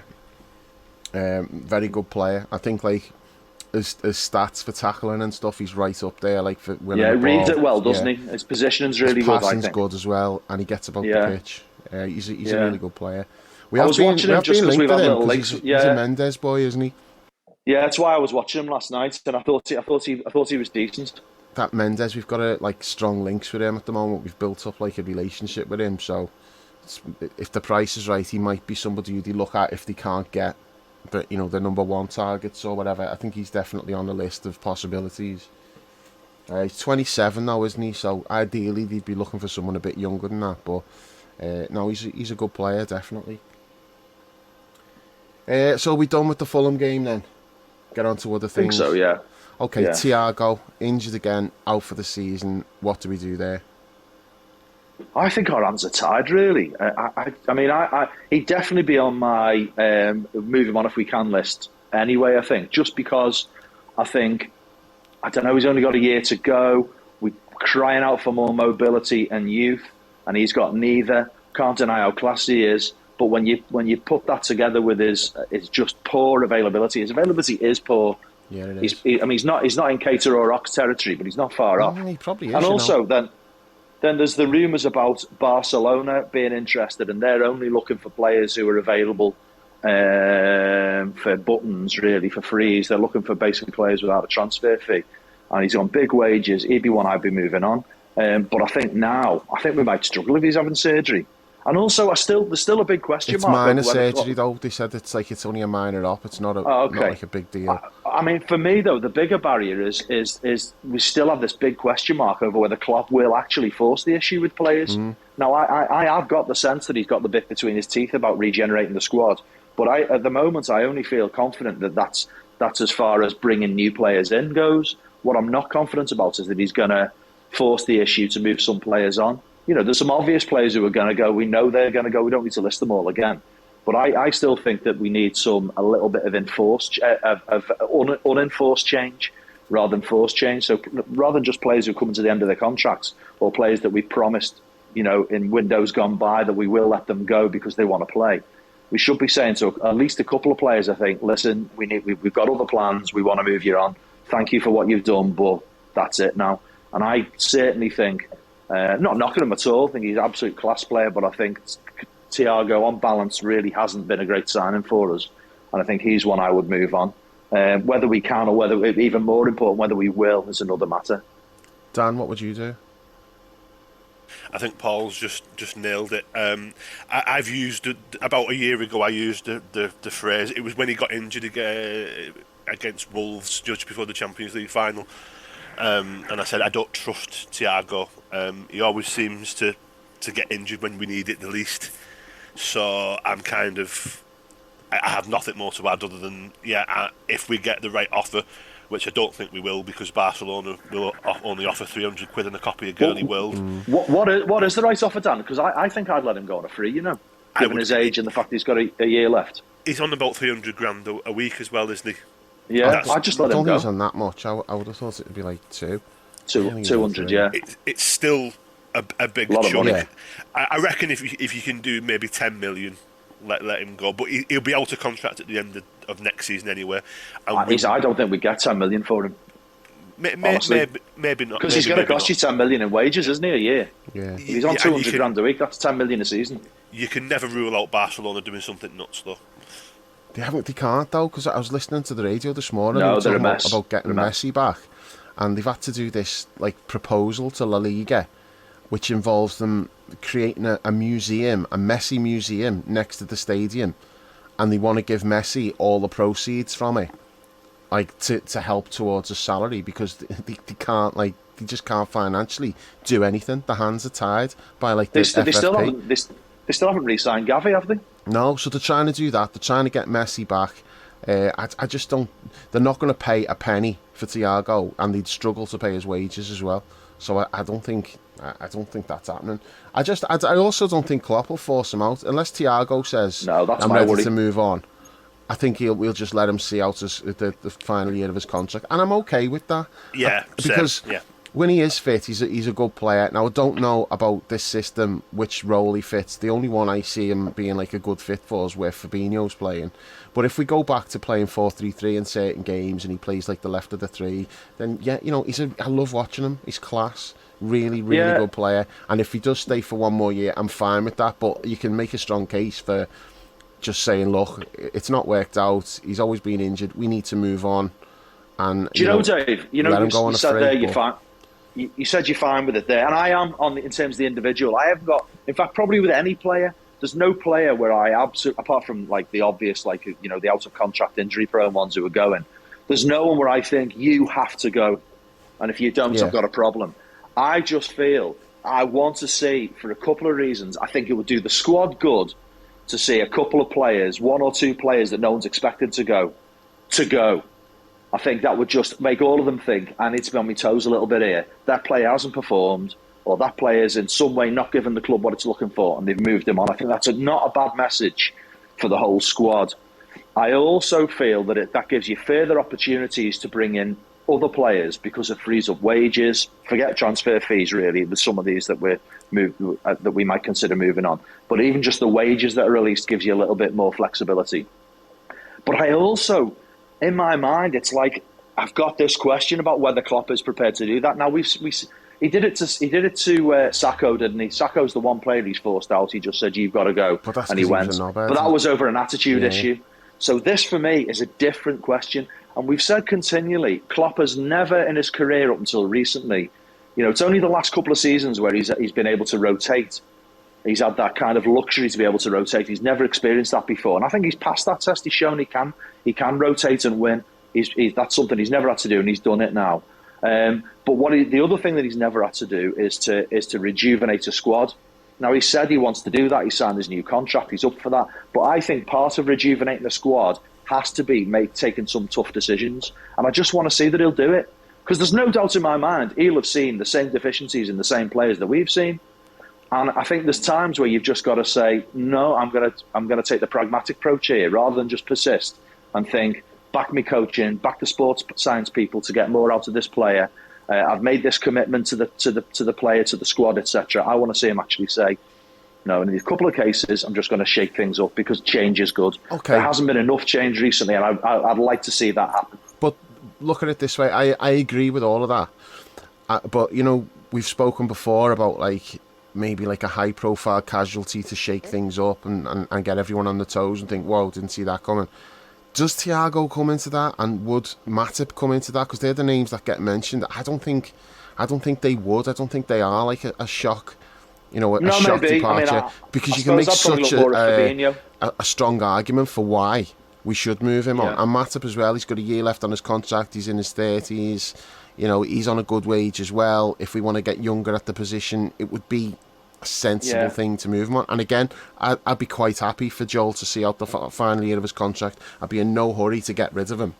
Very good player. I think like his stats for tackling and stuff, he's right up there. Like for winning the ball. Reads it well, doesn't he? His positioning's really good. His passing's good as well, and he gets about the pitch. He's a really good player. I was watching him just because we've had little links. He's a Mendes boy, isn't he? Yeah, that's why I was watching him last night, and I thought he was decent. That Mendes, we've got like strong links with him at the moment. We've built up like a relationship with him, so if the price is right, he might be somebody you'd look at if they can't get the number one targets or whatever. I think he's definitely on the list of possibilities. He's 27 now, isn't he? So ideally they'd be looking for someone a bit younger than that, but no, he's a good player, definitely. So are we done with the Fulham game then? Get on to other things. I think so, yeah. Okay, yeah. Thiago, injured again, out for the season. What do we do there? I think our hands are tied, really. He'd definitely be on my move him on if we can list anyway, I think. Just because I think, I don't know, he's only got a year to go. We're crying out for more mobility and youth, and he's got neither. Can't deny how classy he is. But when you put that together with his just poor availability, his availability is poor. Yeah, it is. He's not in Cater or Ox territory, but he's not far off. He probably is. And also, then there's the rumours about Barcelona being interested, and they're only looking for players who are available for buttons, really, for frees. They're looking for basically players without a transfer fee. And he's on big wages. He'd be one I'd be moving on. But I think we might struggle if he's having surgery. And also, there's still a big question mark. It's minor surgery, though. They said it's only a minor op. It's not not like a big deal. I mean, for me, though, the bigger barrier is we still have this big question mark over whether Klopp will actually force the issue with players. Now, I have got the sense that he's got the bit between his teeth about regenerating the squad. But at the moment, I only feel confident that that's as far as bringing new players in goes. What I'm not confident about is that he's going to force the issue to move some players on. There's some obvious players who are going to go. We know they're going to go. We don't need to list them all again. But I still think that we need a little bit of unenforced change rather than forced change. So rather than just players who come to the end of their contracts or players that we promised, in windows gone by that we will let them go because they want to play, we should be saying to at least a couple of players, I think, listen, we've got other plans. We want to move you on. Thank you for what you've done, but that's it now. And I certainly think. Not knocking him at all. I think he's an absolute class player, but I think Thiago, on balance, really hasn't been a great signing for us. And I think he's one I would move on. Whether we can or whether, even more important, whether we will is another matter. Dan, what would you do? I think Paul's just nailed it. I've used about a year ago. I used the phrase. It was when he got injured against Wolves just before the Champions League final. And I said, I don't trust Thiago. He always seems to get injured when we need it the least. So I have nothing more to add other than, if we get the right offer, which I don't think we will because Barcelona will only offer 300 quid and a copy of Gurney World. What is the right offer, Dan? Because I think I'd let him go on a free, given his age and the fact he's got a year left. He's on about 300 grand a week as well, isn't he? Yeah, I just let him go. I don't think he's on that much. I would have thought it would be like 200, yeah. It's still a big chunk. Yeah. I reckon if you can do maybe 10 million, let him go. But he'll be out of contract at the end of next season anyway. And I don't think we get 10 million for him. Maybe not. Because he's going to cost you 10 million in wages, isn't he, a year? Yeah. If he's on 200 grand a week, that's 10 million a season. You can never rule out Barcelona doing something nuts, though. They can't though, because I was listening to the radio this morning. No, they're a mess. About getting Messi back, and they've had to do this proposal to La Liga, which involves them creating a museum, a Messi museum next to the stadium, and they want to give Messi all the proceeds from it, to help towards a salary because they can't they just can't financially do anything. Their hands are tied by the FFP. They still haven't re-signed Gavi, have they? No, so they're trying to do that. They're trying to get Messi back. I just don't. They're not going to pay a penny for Thiago, and they'd struggle to pay his wages as well. So I don't think that's happening. I also don't think Klopp will force him out unless Thiago says, "No, that's I'm my ready worry to move on." I think we'll just let him see out the final year of his contract, and I'm okay with that. Yeah, because when he is fit, he's a good player. Now, I don't know about this system, which role he fits. The only one I see him being like a good fit for is where Fabinho's playing. But if we go back to playing 4-3-3 in certain games and he plays like the left of the three, then I love watching him. He's class. Really, really good player. And if he does stay for one more year, I'm fine with that. But you can make a strong case for just saying, look, it's not worked out. He's always been injured. We need to move on. And do you know, Dave? You said there you're fine. You said you're fine with it there, and I am in terms of the individual. I haven't got, in fact, probably with any player. There's no player where I absolutely, apart from like the obvious, like the out of contract injury prone ones who are going. There's no one where I think you have to go, and if you don't, I've got a problem. I just feel I want to see, for a couple of reasons. I think it would do the squad good to see a couple of players, one or two players that no one's expected to go. I think that would just make all of them think, I need to be on my toes a little bit here. That player hasn't performed, or that player's in some way not given the club what it's looking for, and they've moved him on. I think that's not a bad message for the whole squad. I also feel that that gives you further opportunities to bring in other players because it frees up wages. Forget transfer fees, really, with some of these that we might consider moving on. But even just the wages that are released gives you a little bit more flexibility. But I also, in my mind, it's like I've got this question about whether Klopp is prepared to do that. Now he did it to Sacco, didn't he? Sacco's the one player he's forced out. He just said, "You've got to go," and he went. But that was over an attitude issue. So this, for me, is a different question. And we've said continually, Klopp has never in his career up until recently, it's only the last couple of seasons where he's been able to rotate. He's had that kind of luxury to be able to rotate. He's never experienced that before. And I think he's passed that test. He's shown he can rotate and win. That's something he's never had to do, and he's done it now. But the other thing that he's never had to do is to rejuvenate a squad. Now, he said he wants to do that. He signed his new contract. He's up for that. But I think part of rejuvenating the squad has to be taking some tough decisions. And I just want to see that he'll do it. Because there's no doubt in my mind he'll have seen the same deficiencies in the same players that we've seen. And I think there's times where you've just got to say, no, I'm going to take the pragmatic approach here rather than just persist and think, back me coaching, back the sports science people to get more out of this player. I've made this commitment to the player, to the squad, etc. I want to see him actually say, no, in a couple of cases, I'm just going to shake things up because change is good. Okay. There hasn't been enough change recently, and I'd like to see that happen. But look at it this way, I agree with all of that. But, we've spoken before about maybe a high-profile casualty to shake things up and get everyone on the toes and think, whoa, didn't see that coming. Does Thiago come into that, and would Matip come into that? Because they're the names that get mentioned. I don't think they would. I don't think they are a shock, a shock departure. Because you can make such a strong argument for why we should move him on. And Matip as well. He's got a year left on his contract. He's in his 30s. He's on a good wage as well. If we want to get younger at the position, it would be a sensible thing to move him on. And again, I'd be quite happy for Joel to see out the final year of his contract. I'd be in no hurry to get rid of him.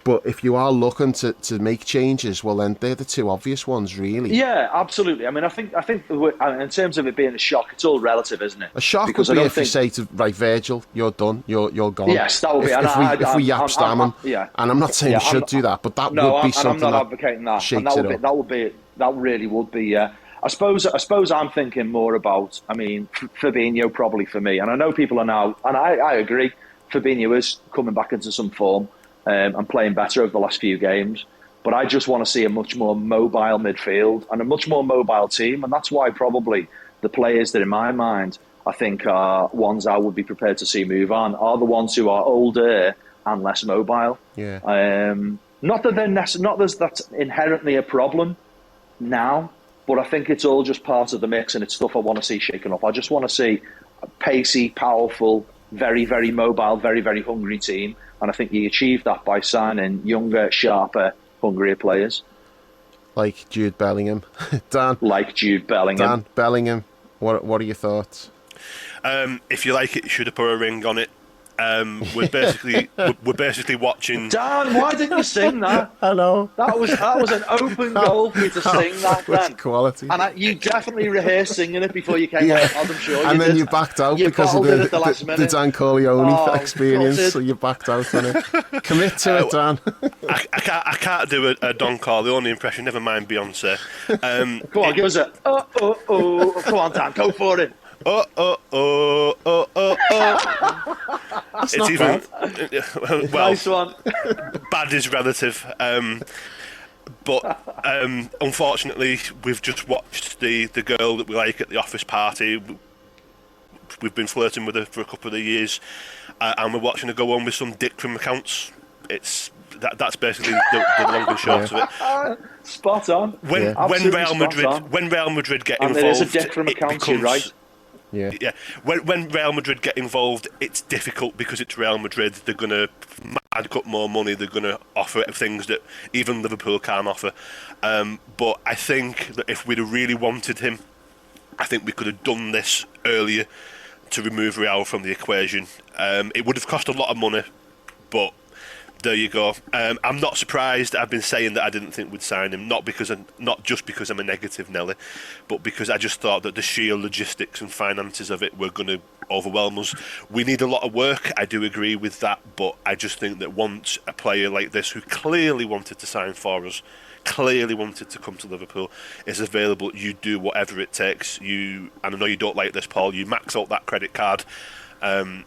But if you are looking to make changes, well, then they're the two obvious ones, really. Yeah, absolutely. I mean, I think in terms of it being a shock, it's all relative, isn't it? A shock would be if you say to, right, Virgil, you're done, you're gone. Yes, that would be. If we yap Stammen, and I'm not saying we should do that, but that would be something. I'm not advocating that. That really would be. I suppose I'm thinking more about. I mean, Fabinho probably for me, and I know people are now, and I agree. Fabinho is coming back into some form. And playing better over the last few games. But I just want to see a much more mobile midfield and a much more mobile team. And that's why probably the players that, in my mind, I think are ones I would be prepared to see move on are the ones who are older and less mobile. Yeah. Not that that's inherently a problem now, but I think it's all just part of the mix and it's stuff I want to see shaken up. I just want to see a pacey, powerful, very, very mobile, very, very hungry team. And I think you achieve that by signing younger, sharper, hungrier players. Like Jude Bellingham. Dan. Like Jude Bellingham. Dan, Bellingham, what are your thoughts? If you like it, you should have put a ring on it. we're basically watching. Dan, why didn't you sing that? I know. That was an open goal for you to sing that then. Quality. And you definitely rehearsed singing it before you came on, I'm sure you and then did. you backed out You because of bottled it at the last the minute. Dan Corleone Oh, experience, gutted. so you backed out on it. Commit to it, Dan. I can't do a Don Corleone impression. Never mind Beyonce. Come on, give us a come on, Dan, go for it. That's It's not even bad. well, Nice one. bad is relative. But unfortunately, we've just watched the girl that we like at the office party. We've been flirting with her for a couple of years, and we're watching her go on with some dick from accounts. That's basically the long and short of it. Spot on. When Real Madrid get and involved, there is a dick from it accounts, you're becomes, right. Yeah. When Real Madrid get involved, it's difficult because it's Real Madrid. They're going to add up more money. They're going to offer things that even Liverpool can't offer. But I think that if we'd have really wanted him, I think we could have done this earlier to remove Real from the equation. It would have cost a lot of money, but there you go. I'm not surprised. I've been saying that I didn't think we'd sign him, not just because I'm a negative Nelly, but because I just thought that the sheer logistics and finances of it were going to overwhelm us. We need a lot of work. I do agree with that, but I just think that once a player like this, who clearly wanted to sign for us, clearly wanted to come to Liverpool, is available, you do whatever it takes. And I know you don't like this, Paul. You max out that credit card.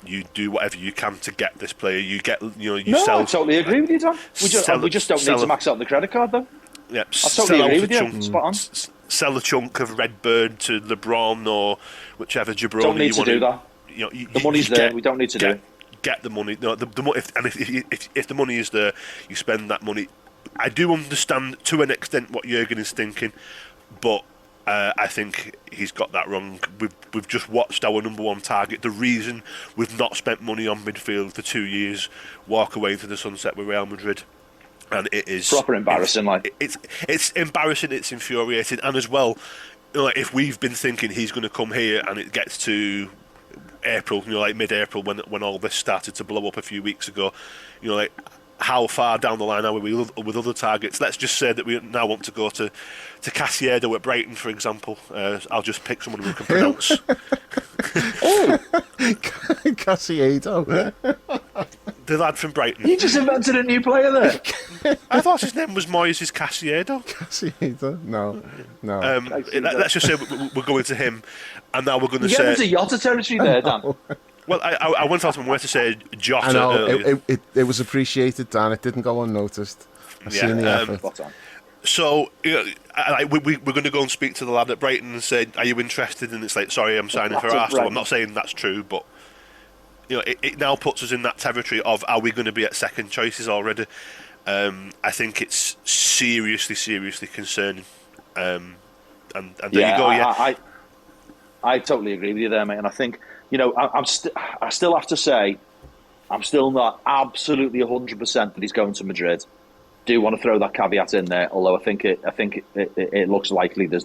You do whatever you can to get this player. I totally agree with you, Dan. We just don't need to max out the credit card, though. Yeah, I totally agree with you. Spot on. Sell a chunk of Redbird to LeBron or whichever jabroni Don't need you to want. do that. The money's there. We don't need to do it. Get the money. No, if the money is there, you spend that money. I do understand to an extent what Jurgen is thinking, but I think he's got that wrong. We've just watched our number one target. The reason we've not spent money on midfield for 2 years walk away into the sunset with Real Madrid, and it is proper embarrassing. It's embarrassing. It's infuriating, and as well, if we've been thinking he's going to come here, and it gets to April, like mid-April when all this started to blow up a few weeks ago, how far down the line are we with other targets? Let's just say that we now want to go to Casiedo at Brighton, for example. I'll just pick someone who can pronounce. Casiedo. The lad from Brighton. You just invented a new player there. I thought his name was Moises Casiedo. Casiedo? No. Let's just say we're going to him, and now we're going to You say... get into Yotta territory there, Dan. Well, I went out of my way to say Jota I know, earlier. it was appreciated, Dan. It didn't go unnoticed. I've seen the effort. So, we're going to go and speak to the lad at Brighton and say, are you interested? And it's like, sorry, I'm signing for Arsenal. I'm not saying that's true, but it now puts us in that territory of, are we going to be at second choices already? I think it's seriously concerning. And there you go, yeah. I totally agree with you there, mate. And I think, I still have to say, I'm still not absolutely 100% that he's going to Madrid. Do want to throw that caveat in there, although I think it looks likely. There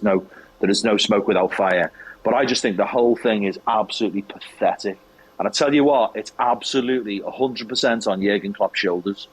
is no smoke without fire. But I just think the whole thing is absolutely pathetic. And I tell you what, it's absolutely 100% on Jurgen Klopp's shoulders.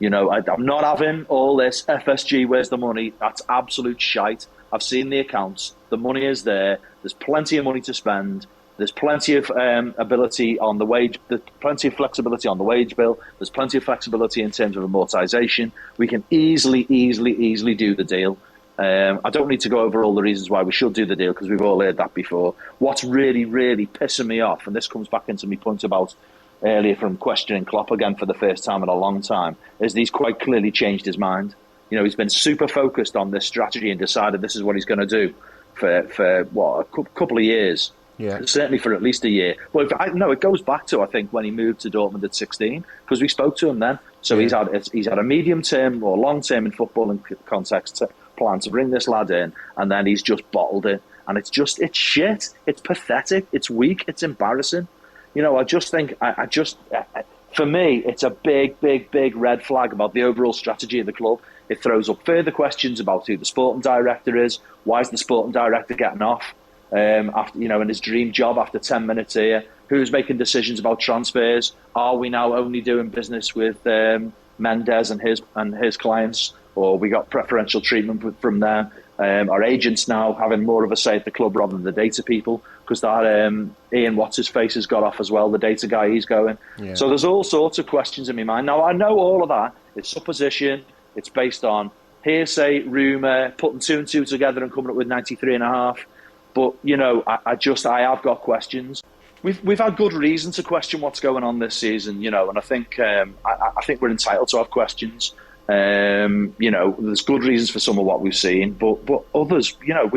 I'm not having all this FSG, where's the money? That's absolute shite. I've seen the accounts. The money is there. There's plenty of money to spend. There's plenty of ability on the wage. There's plenty of flexibility on the wage bill. There's plenty of flexibility in terms of amortization. We can easily do the deal. I don't need to go over all the reasons why we should do the deal because we've all heard that before. What's really pissing me off, and this comes back into my point about earlier from questioning Klopp again for the first time in a long time, is that he's quite clearly changed his mind. He's been super focused on this strategy and decided this is what he's going to do for a couple of years. Yeah. Certainly for at least a year. But it goes back to, I think, when he moved to Dortmund at 16, because we spoke to him then. So he's had a medium-term or long-term in football and context plan to bring this lad in, and then he's just bottled it. And it's shit. It's pathetic. It's weak. It's embarrassing. I just think, for me, it's a big red flag about the overall strategy of the club. It throws up further questions about who the sporting director is. Why is the sporting director getting off? After in his dream job after 10 minutes here, Who's making decisions about transfers? Are we now only doing business with Mendes and his clients, or we got preferential treatment from them? Our agents now having more of a say at the club rather than the data people, because that Ian What's-his-face has got off as well, the data guy, he's going. Yeah. So there's all sorts of questions in my mind. Now, I know all of that. It's supposition. It's based on hearsay, rumour, putting 2 and 2 together and coming up with 93.5. But, you know, I have got questions. We've had good reason to question what's going on this season, you know, and I think we're entitled to have questions. You know, there's good reasons for some of what we've seen, but others, you know,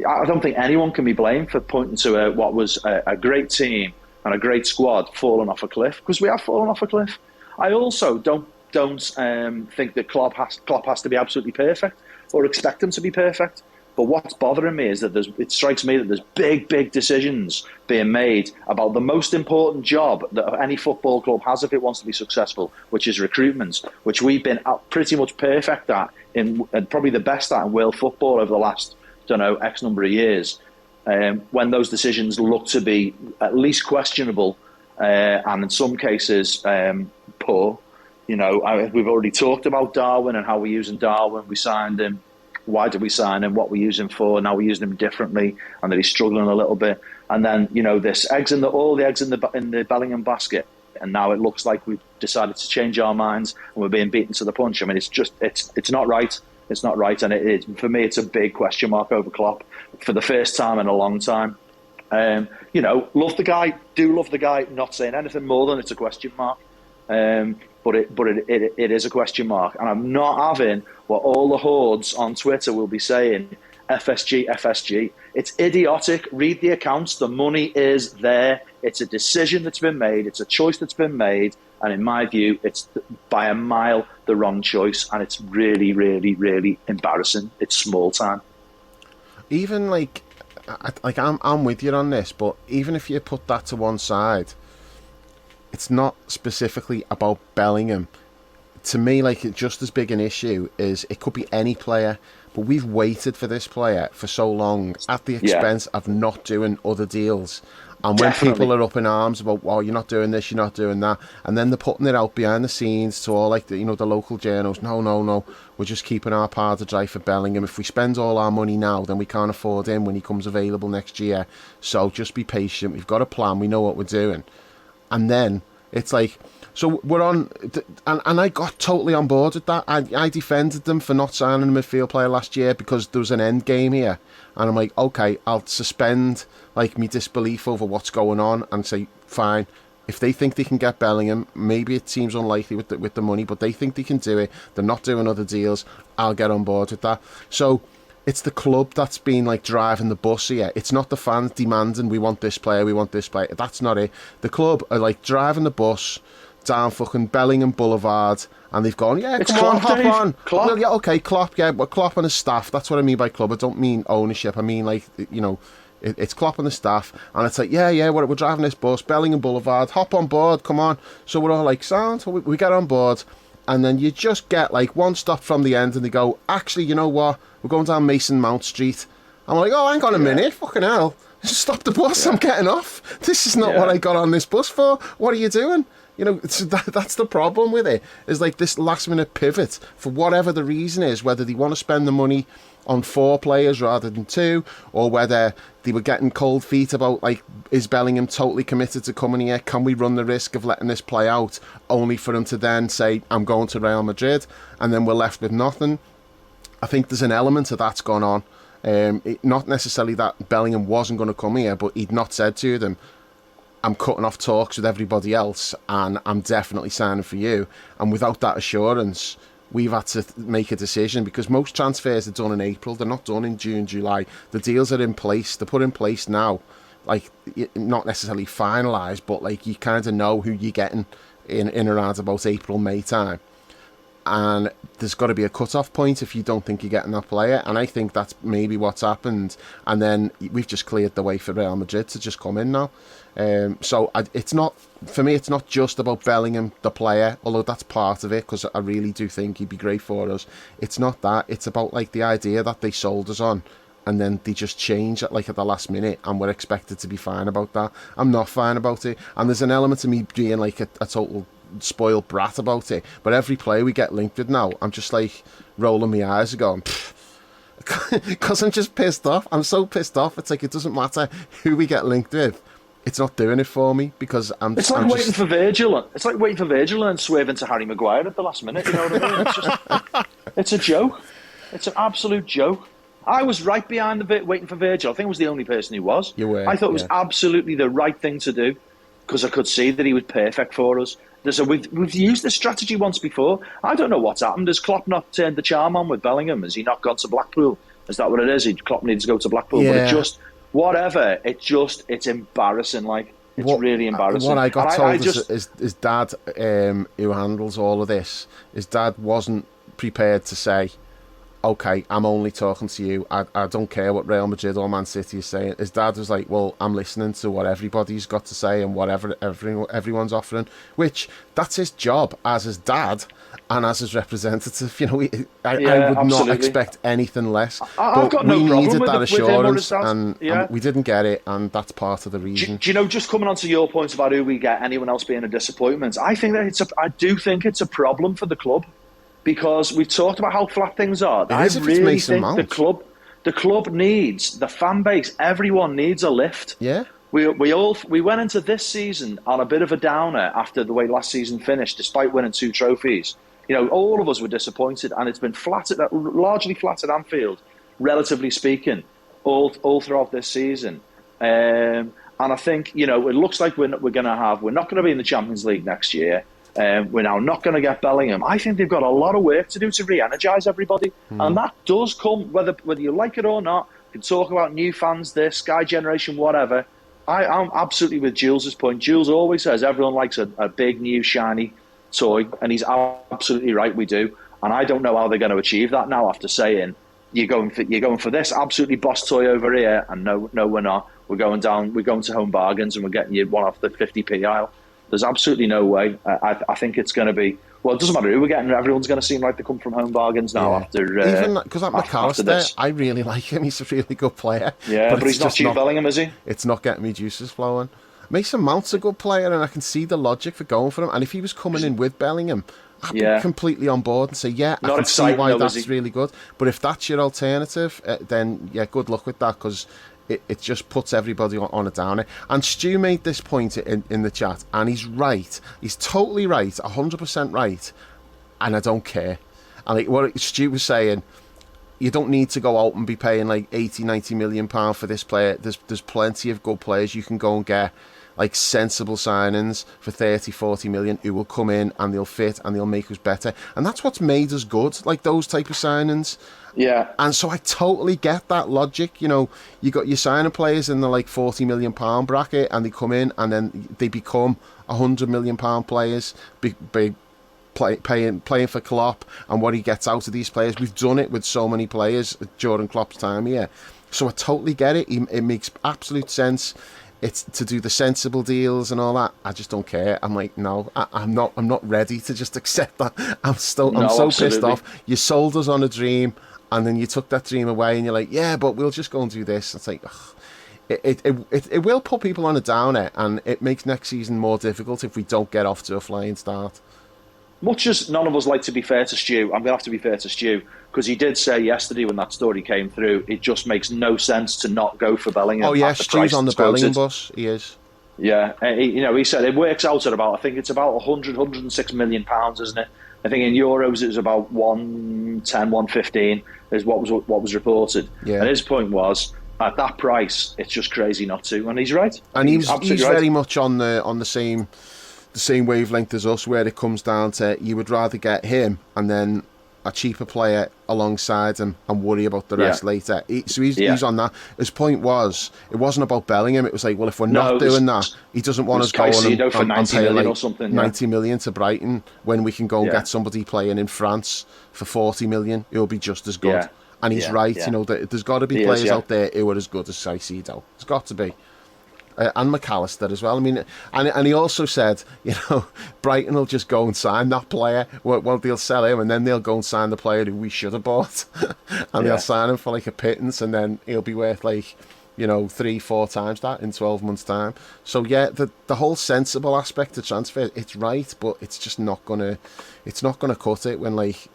I don't think anyone can be blamed for pointing to what was a great team and a great squad falling off a cliff, because we have fallen off a cliff. I also don't think that Klopp has to be absolutely perfect or expect him to be perfect. But what's bothering me is that it strikes me that there's big decisions being made about the most important job that any football club has if it wants to be successful, which is recruitment, which we've been pretty much perfect at and probably the best at in world football over the last, X number of years. When those decisions look to be at least questionable and in some cases poor. You know, we've already talked about Darwin and how we're using Darwin. We signed him. Why did we sign him? What we use him for? Now we use him differently, and that he's struggling a little bit. And then, you know, all the eggs in the Bellingham basket. And now it looks like we've decided to change our minds and we're being beaten to the punch. I mean, it's not right. It's not right, and for me, it's a big question mark over Klopp for the first time in a long time. You know, love the guy, do love the guy. Not saying anything more than it's a question mark. But it is a question mark, and I'm not having what all the hordes on Twitter will be saying, FSG. It's idiotic. Read the accounts. The money is there. It's a decision that's been made. It's a choice that's been made, and in my view, it's by a mile the wrong choice, and it's really, really, really embarrassing. It's small time. Even I'm with you on this, but even if you put that to one side, it's not specifically about Bellingham. To me, just as big an issue is it could be any player, but we've waited for this player for so long at the expense of not doing other deals. And when people are up in arms about, well, you're not doing this, you're not doing that, and then they're putting it out behind the scenes to all the local journals. No, we're just keeping our powder dry for Bellingham. If we spend all our money now, then we can't afford him when he comes available next year. So just be patient. We've got a plan. We know what we're doing. And then it's like, so we're on, and I got totally on board with that. I defended them for not signing a midfield player last year because there was an end game here. And I'm like, okay, I'll suspend my disbelief over what's going on and say, fine, if they think they can get Bellingham, maybe it seems unlikely with the money, but they think they can do it. They're not doing other deals. I'll get on board with that. So it's the club that's been driving the bus here. It's not the fans demanding we want this player, we want this player. That's not it. The club are driving the bus down fucking Bellingham Boulevard, and they've gone, yeah, it's come Klopp, on, hop Dave. on. Klopp. Well, yeah, okay, Klopp, yeah, but Klopp and his staff. That's what I mean by club. I don't mean ownership. I mean it's Klopp and the staff, and it's yeah, we're driving this bus, Bellingham Boulevard, hop on board, come on. So we're all sound. So we get on board. And then you just get one stop from the end and they go, actually, you know what? We're going down Mason Mount Street. I'm like, oh, hang on a minute. Fucking hell. Just stop the bus. Yeah. I'm getting off. This is not what I got on this bus for. What are you doing? That's the problem with it. Is this last minute pivot for whatever the reason is, whether they want to spend the money on 4 players rather than 2, or whether they were getting cold feet about is Bellingham totally committed to coming here? Can we run the risk of letting this play out only for him to then say, I'm going to Real Madrid, and then we're left with nothing? I think there's an element of that's gone on. Not necessarily that Bellingham wasn't going to come here, but he'd not said to them, I'm cutting off talks with everybody else and I'm definitely signing for you. And without that assurance, we've had to make a decision, because most transfers are done in April. They're not done in June, July. The deals are in place. They're put in place now. Not necessarily finalised, but you kind of know who you're getting in around about April, May time. And there's got to be a cut-off point if you don't think you're getting that player. And I think that's maybe what's happened. And then we've just cleared the way for Real Madrid to just come in now. It's not, for me, it's not just about Bellingham, the player, although that's part of it, because I really do think he'd be great for us. It's not that. It's about the idea that they sold us on and then they just change at the last minute, and we're expected to be fine about that. I'm not fine about it, and there's an element of me being like a total spoiled brat about it. But every player we get linked with now, I'm just like rolling my eyes and going, because I'm just pissed off. I'm so pissed off. It's like it doesn't matter who we get linked with. It's not doing it for me because It's like waiting for Virgil. It's like waiting for Virgil and swerving to Harry Maguire at the last minute. You know what I mean? It's just, it's a joke. It's an absolute joke. I was right behind the bit waiting for Virgil. I think I was the only person who was. You were. I thought it was absolutely the right thing to do because I could see that he was perfect for us. We've used this strategy once before. I don't know what's happened. Has Klopp not turned the charm on with Bellingham? Has he not gone to Blackpool? Is that what it is? Klopp needs to go to Blackpool. Yeah. But it just... Whatever, it's embarrassing. Like, it's really embarrassing. What I got told is Dad, who handles all of this, his dad wasn't prepared to say, okay, I'm only talking to you. I don't care what Real Madrid or Man City is saying. His dad was like, well, I'm listening to what everybody's got to say and whatever everyone's offering, which that's his job as his dad and as his representative. You know, I would not expect anything less. I've got no problem needed with that assurance, and we didn't get it, and that's part of the reason. Do you know, just coming on to your point about who we get, anyone else being a disappointment, I do think it's a problem for the club. Because we've talked about how flat things are. I really think the club needs, the fan base, everyone needs a lift. Yeah. We went into this season on a bit of a downer after the way last season finished, despite winning 2 trophies. You know, all of us were disappointed, and it's been largely flat at Anfield, relatively speaking, all throughout this season. And I think, you know, it looks like we're not going to be in the Champions League next year. We're now not going to get Bellingham. I think they've got a lot of work to do to re-energise everybody. And that does come, whether you like it or not. You can talk about new fans, this, Sky Generation, whatever. I'm absolutely with Jules' point. Jules always says everyone likes a big, new, shiny toy. And he's absolutely right, we do. And I don't know how they're going to achieve that now after saying, you're going for this absolutely boss toy over here. And no, we're not. We're going to Home Bargains and we're getting you one off the 50p aisle. There's absolutely no way. I think it's going to be... Well, it doesn't matter who we're getting. Everyone's going to seem like they come from Home Bargains now after... Even because that McAllister, I really like him. He's a really good player. Yeah, but he's not Jude Bellingham, is he? It's not getting me juices flowing. Mason Mount's a good player, and I can see the logic for going for him. And if he was coming in with Bellingham, I'd be completely on board and say, I can see why that's really good. But if that's your alternative, then, good luck with that, because... It just puts everybody on a downer. And Stu made this point in the chat, and he's right. He's totally right, 100% right, and I don't care. And like what Stu was saying, you don't need to go out and be paying like 80, 90 million pounds for this player. There's plenty of good players you can go and get, like sensible signings for 30, 40 million who will come in and they'll fit and they'll make us better. And that's what's made us good, like those type of signings. Yeah. And so I totally get that logic. You know, you signing players in the like £40 million bracket and they come in and then they become £100 million players, playing for Klopp and what he gets out of these players. We've done it with so many players during Klopp's time here. So I totally get it. It makes absolute sense. It's to do the sensible deals and all that. I just don't care. I'm like, no, I'm not ready to just accept that. I'm so pissed off. You sold us on a dream. And then you took that dream away and you're like, yeah, but we'll just go and do this. It's like, it will put people on a downer, and it makes next season more difficult if we don't get off to a flying start. Much as none of us like to be fair to Stu, I'm going to have to be fair to Stu, because he did say yesterday when that story came through, it just makes no sense to not go for Bellingham. Oh, yeah, Stu's on the Bellingham bus. He is. Yeah, he said it works out at about, I think it's about 106 million pounds, isn't it? I think in euros it was about 110, 115 is what was reported. Yeah. And his point was, at that price, it's just crazy not to. And he's right. And he's very much on the same wavelength as us, where it comes down to you would rather get him and then a cheaper player alongside him and worry about the rest later. He's on that. His point was, it wasn't about Bellingham. It was like, well, if we're not doing that, he doesn't want us going and paying like or something, 90 million to Brighton when we can go and get somebody playing in France for 40 million. He'll be just as good. Yeah. And he's right. You know, there's got to be players out there who are as good as Caicedo. There's got to be. and McAllister as well. I mean, and he also said, Brighton will just go and sign that player. Well, they'll sell him, and then they'll go and sign the player who we should have bought, and they'll sign him for like a pittance, and then he'll be worth like 3-4 times that in 12 months' time. So yeah, the whole sensible aspect of transfer, it's right, but it's just not gonna cut it when like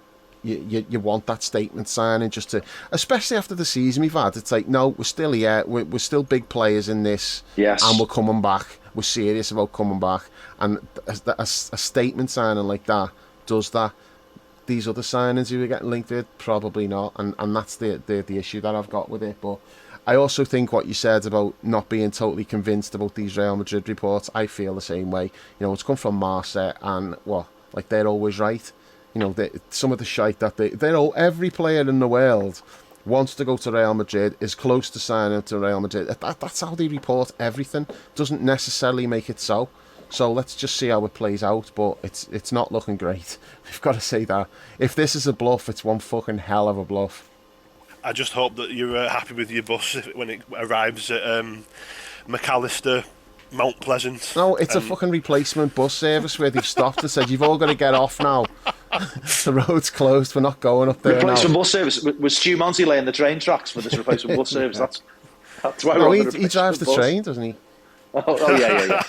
you want that statement signing just to, especially after the season we've had. It's like, no, we're still here, we're still big players in this, yes, and we're coming back. We're serious about coming back, and a statement signing like that does that. These other signings who are getting linked with, probably not, and that's the issue that I've got with it. But I also think what you said about not being totally convinced about these Real Madrid reports, I feel the same way. It's come from Marseille, and they're always right. Some of the shite that every player in the world wants to go to Real Madrid, is close to signing to Real Madrid. That's how they report everything. Doesn't necessarily make it so. So let's just see how it plays out. But it's not looking great. We've got to say that. If this is a bluff, it's one fucking hell of a bluff. I just hope that you're happy with your bus when it arrives at McAllister, Mount Pleasant. No, it's a fucking replacement bus service where they've stopped and said, you've all got to get off now. The road's closed, we're not going up there replacement now. bus service? Was Stu Monty laying the train tracks for this replacement bus service? That's why he drives the train, doesn't he? Oh yeah.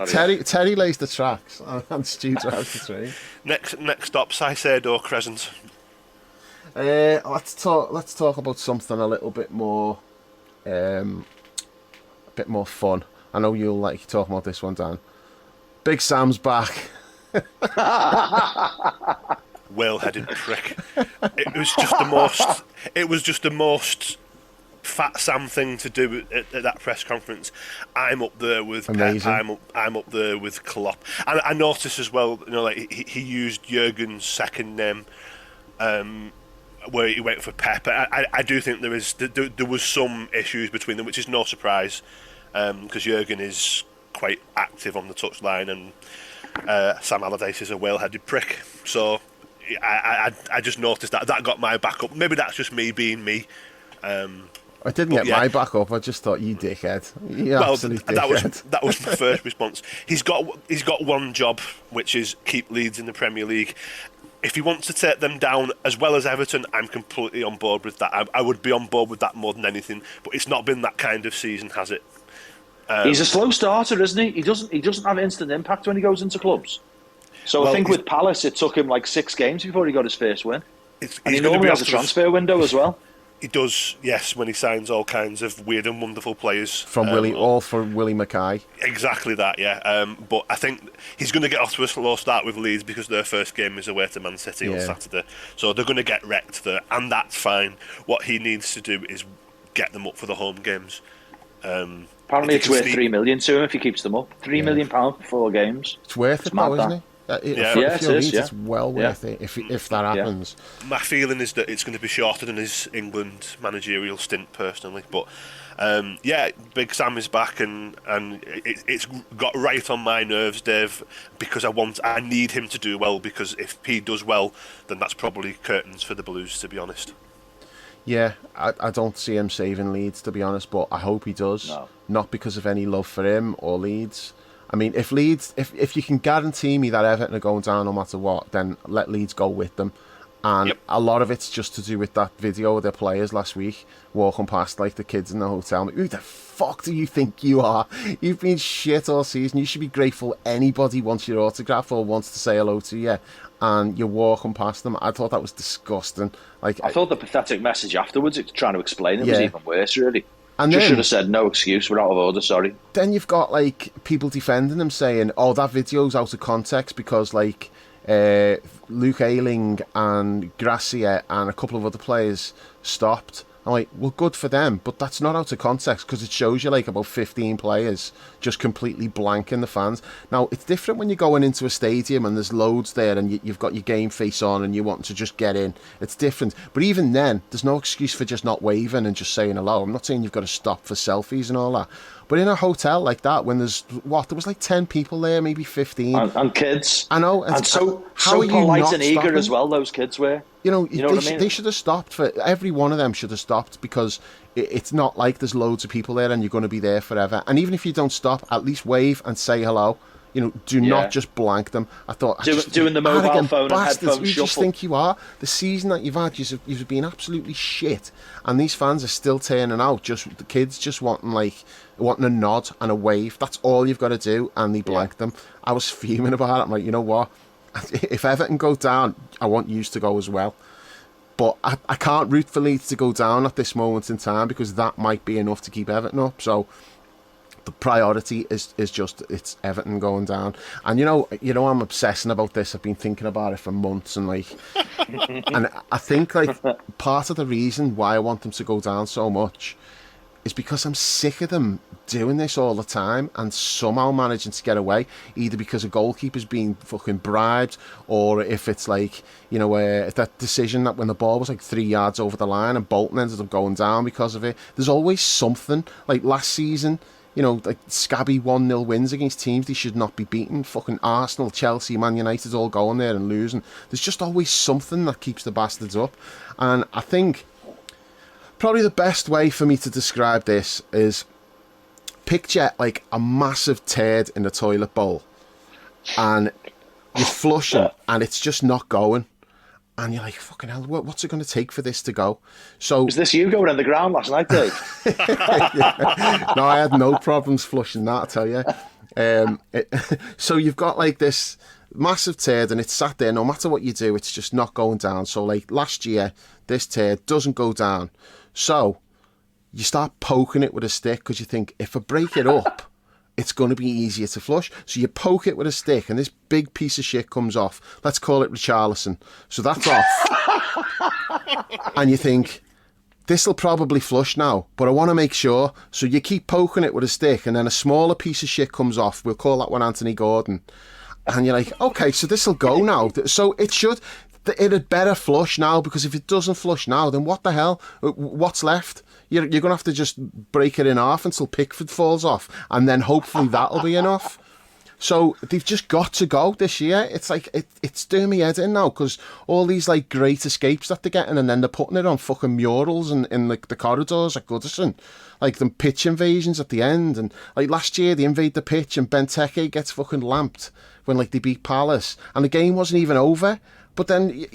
Sorry. Terry lays the tracks and Stu drives the train. Next stop, Saicedo Crescent. Let's talk about something a little bit more fun. I know you'll like talking about this one, Dan. Big Sam's back. Well-headed prick. It was just the most Fat Sam thing to do at that press conference. I'm up there with Pep. I'm up there with Klopp. And I noticed as well, he used Jurgen's second name, where he went for Pep. I do think there was some issues between them, which is no surprise, because Jurgen is quite active on the touchline, and Sam Allardyce is a well-headed prick. So I just noticed that got my back up. Maybe that's just me being me. I didn't get my back up. I just thought, you dickhead. You absolute dickhead. That was my first response. He's got one job, which is keep Leeds in the Premier League. If he wants to take them down as well as Everton, I'm completely on board with that. I would be on board with that more than anything. But it's not been that kind of season, has it? He's a slow starter, isn't he? He doesn't have instant impact when he goes into clubs. So I think with Palace, it took him like 6 games before he got his first win. And he normally has a transfer window as well. He does, yes, when he signs all kinds of weird and wonderful players. From Willie Mackay. Exactly that, yeah. But I think he's going to get off to a slow start with Leeds because their first game is away to Man City on Saturday. So they're going to get wrecked there, and that's fine. What he needs to do is get them up for the home games. Apparently it's worth £3 million to him if he keeps them up. £3 million for 4 games. It's worth it though, isn't it? It's well worth it if that happens. My feeling is that it's going to be shorter than his England managerial stint personally, but Big Sam is back, and it's got right on my nerves, Dave, because I need him to do well, because if he does well, then that's probably curtains for the Blues, to be honest. Yeah, I don't see him saving Leeds, to be honest, but I hope he does. No. Not because of any love for him or Leeds. I mean, if you can guarantee me that Everton are going down no matter what, then let Leeds go with them. And a lot of it's just to do with that video of their players last week walking past like the kids in the hotel. Who the fuck do you think you are? You've been shit all season. You should be grateful anybody wants your autograph or wants to say hello to you, and you're walking past them. I thought that was disgusting. I thought the pathetic message afterwards, trying to explain it, was even worse, really. And then, should have said, no excuse, we're out of order, sorry. Then you've got people defending him, saying, oh, that video's out of context because Luke Ayling and Gracia and a couple of other players stopped. I'm like, well, good for them, but that's not out of context because it shows you about 15 players just completely blanking the fans. Now, it's different when you're going into a stadium and there's loads there and you've got your game face on and you want to just get in. It's different. But even then, there's no excuse for just not waving and just saying hello. I'm not saying you've got to stop for selfies and all that. But in a hotel like that, when there was like 10 people there, maybe 15. And kids. I know. And so how are you polite not and eager stopping? as well, those kids were. You know what I mean? They should have stopped. Every one of them should have stopped, because it's not like there's loads of people there and you're going to be there forever. And even if you don't stop, at least wave and say hello. You know, do not just blank them. I thought doing the mobile phone and headphone who do you just think you are? The season that you've had, you've been absolutely shit, and these fans are still turning out. Just the kids just wanting a nod and a wave. That's all you've got to do, and they blanked them. I was fuming about it. I'm like, you know what? If Everton go down, I want you to go as well. But I can't root for Leeds to go down at this moment in time, because that might be enough to keep Everton up. So the priority is just it's Everton going down. And you know I'm obsessing about this. I've been thinking about it for months, and and I think part of the reason why I want them to go down so much is because I'm sick of them doing this all the time and somehow managing to get away, either because a goalkeeper's being fucking bribed, or if it's that decision that when the ball was 3 yards over the line and Bolton ended up going down because of it. There's always something. Like last season, scabby 1-0 wins against teams they should not be beaten. Fucking Arsenal, Chelsea, Man United all going there and losing. There's just always something that keeps the bastards up. And I think probably the best way for me to describe this is picture a massive turd in a toilet bowl, and you're flushing and it's just not going. And you're like, fucking hell, what's it going to take for this to go? So was this you going on the ground last night, Dave? No, I had no problems flushing that, I tell you. So you've got this massive turd, and it's sat there. No matter what you do, it's just not going down. So last year, this turd doesn't go down. So you start poking it with a stick, because you think, if I break it up, it's going to be easier to flush. So you poke it with a stick, and this big piece of shit comes off. Let's call it Richarlison. So that's off. And you think, this will probably flush now, but I want to make sure. So you keep poking it with a stick, and then a smaller piece of shit comes off. We'll call that one Anthony Gordon. And you're like, okay, so this will go now. So it'd better flush now, because if it doesn't flush now, then what the hell? What's left? You're going to have to just break it in half until Pickford falls off, and then hopefully that'll be enough. So they've just got to go this year. It's it's doing me head in now, because all these great escapes that they're getting, and then they're putting it on fucking murals and in the corridors at Goodison, them pitch invasions at the end. And last year they invade the pitch and Benteke gets fucking lamped when they beat Palace, and the game wasn't even over. But then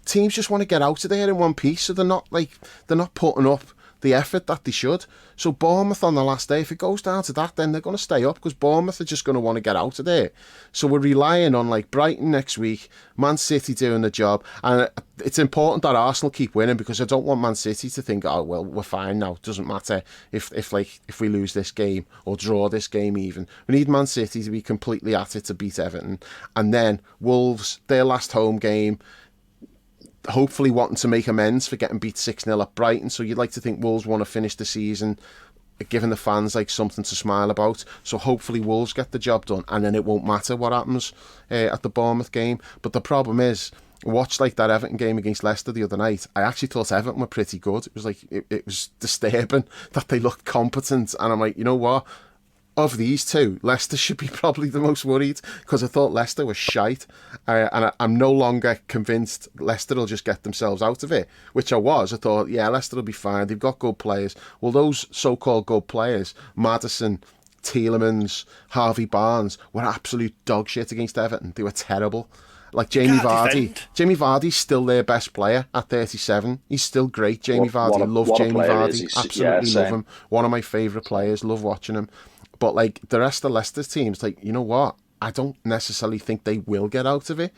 teams just want to get out of there in one piece, so they're not putting up the effort that they should. So Bournemouth on the last day, if it goes down to that, then they're going to stay up, because Bournemouth are just going to want to get out of there. So we're relying on Brighton next week, Man City doing the job, and it's important that Arsenal keep winning, because I don't want Man City to think, oh well, we're fine now, it doesn't matter if we lose this game or draw this game even. We need Man City to be completely at it to beat Everton, and then Wolves, their last home game, hopefully wanting to make amends for getting beat 6-0 at Brighton. So you'd like to think Wolves want to finish the season giving the fans something to smile about. So hopefully Wolves get the job done, and then it won't matter what happens at the Bournemouth game. But the problem is, watch that Everton game against Leicester the other night. I actually thought Everton were pretty good. It was it was disturbing that they looked competent, and I'm like, you know what? Of these two, Leicester should be probably the most worried, because I thought Leicester was shite, and I'm no longer convinced Leicester will just get themselves out of it, which I was. I thought, yeah, Leicester will be fine. They've got good players. Well, those so-called good players, Maddison, Tielemans, Harvey Barnes, were absolute dog shit against Everton. They were terrible. Jamie Vardy. Jamie Vardy's still their best player at 37. He's still great, Jamie Vardy. Love Jamie Vardy. Absolutely love him. One of my favourite players. Love watching him. But the rest of Leicester's teams, you know what? I don't necessarily think they will get out of it.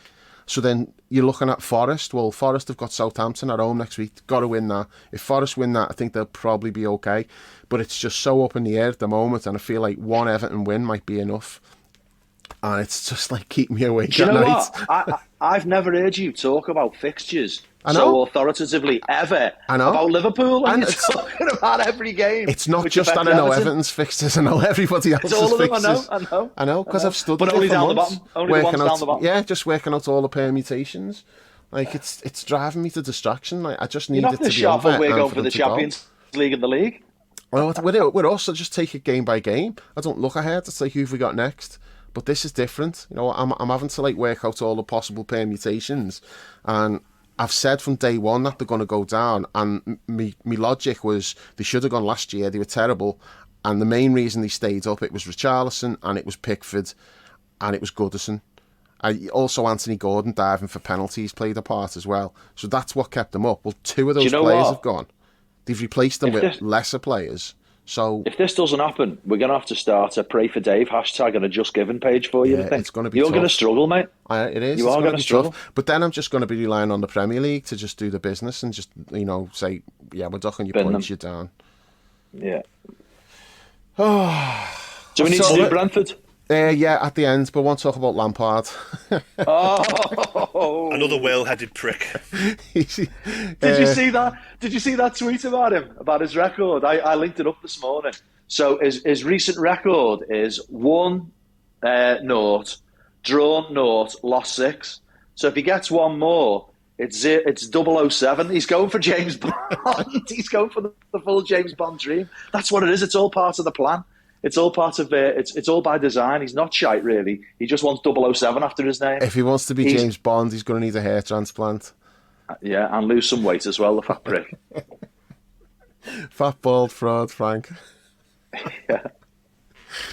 So then you're looking at Forest. Well, Forest have got Southampton at home next week. Got to win that. If Forest win that, I think they'll probably be okay. But it's just so up in the air at the moment, and I feel like one Everton win might be enough. And it's just keep me awake at night. What? I've never heard you talk about fixtures so authoritatively ever about Liverpool, and you're talking about every game. It's not just that I know Everton's fixtures, I know everybody else's it's all of them, fixtures. I know, because I've studied but only it for down months. The bottom. Only the ones down the bottom. Yeah, just working out all the permutations. It's driving me to distraction. I just need it to be over. We're going for the Champions League and the league. Well, with us, I just take it game by game. I don't look ahead. It's like, who have we got next? But this is different. You know, I'm having to like work out all the possible permutations, and I've said from day one that they're going to go down. And me logic was they should have gone last year. They were terrible, and the main reason they stayed up, it was Richarlison and it was Pickford and it was Goodison. Also, Anthony Gordon diving for penalties played a part as well. So that's what kept them up. Well, two of those players have gone. They've replaced them with lesser players. So if this doesn't happen, we're going to have to start a Pray for Dave hashtag and a Just Given page for you. I think. It's going to be You're tough. going to struggle, mate. It is. You are going to struggle. Tough. But then I'm just going to be relying on the Premier League to just do the business and just, you know, say, yeah, we're docking your points, you're down. Yeah. Do we need to do Brentford? Yeah, at the end, but we won't talk about Lampard. Another whale-headed prick. Did you see that? Did you see that tweet about him, about his record? I linked it up this morning. So his recent record is 1-0, drawn 0, lost 6. So if he gets one more, it's 007. He's going for James Bond. He's going for the full James Bond dream. That's what it is. It's all part of the plan. It's all part of it's all by design. He's not shite, really. He just wants 007 after his name. If he wants to be James Bond, he's going to need a hair transplant. Yeah, and lose some weight as well, the fat prick. Fat, bald fraud, Frank. Yeah.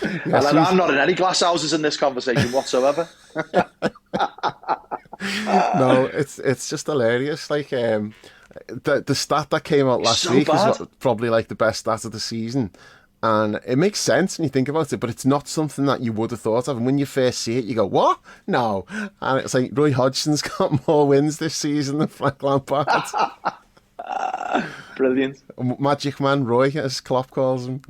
Yes, I'm not in any glass houses in this conversation whatsoever. No, it's just hilarious. Like the stat that came out last week is probably like the best stat of the season. And it makes sense when you think about it, but it's not something that you would have thought of. And when you first see it, you go, what? No. And it's like Roy Hodgson's got more wins this season than Frank Lampard. Brilliant. Magic Man Roy, as Klopp calls him.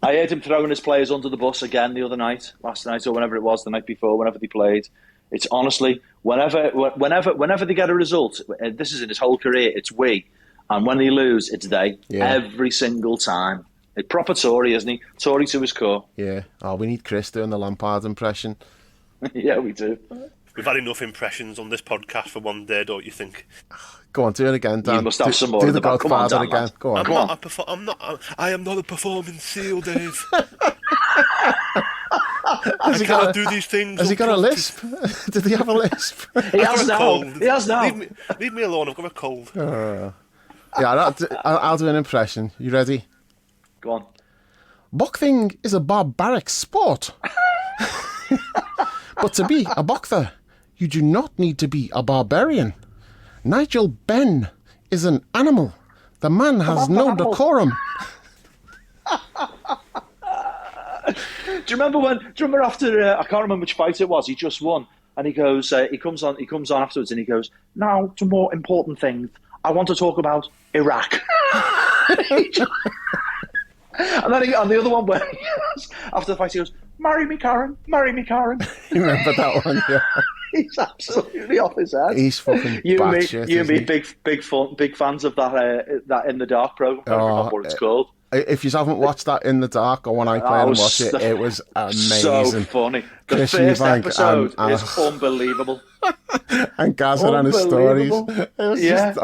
I heard him throwing his players under the bus again the other night, last night or whenever it was, the night before, whenever they played. It's honestly, whenever they get a result, this is in his whole career, it's we. And when they lose, it's they. Yeah. Every single time. A proper Tory, isn't he? Tory to his core. Yeah. Oh, we need Chris doing the Lampard impression. Yeah, we do. We've had enough impressions on this podcast for one day, don't you think? Go on, do it again, Dan. You must have some more. Do the Godfather again. Lad. Go on. I am not a performing seal, Dave. I cannot do these things. Has he got a lisp? Did he have a lisp? He has now. He has now. Leave me alone. I've got a cold. Yeah, I'll do an impression. You ready? Go on. Boxing is a barbaric sport. But to be a boxer, you do not need to be a barbarian. Nigel Benn is an animal. The man has no decorum. Do you remember after I can't remember which fight it was, he just won, and he goes he comes on afterwards and he goes, now to more important things. I want to talk about Iraq. And then on the other one where he goes, after the fight he goes, marry me Karen. You remember that one? Yeah. He's absolutely off his head. He's fucking you batshit. and me, big fans of that In the Dark program. I don't remember what it's called. If you haven't watched that In the Dark, or when I play and watch it, it was amazing. So funny. The first episode is unbelievable. And Gaza and his stories. It was just,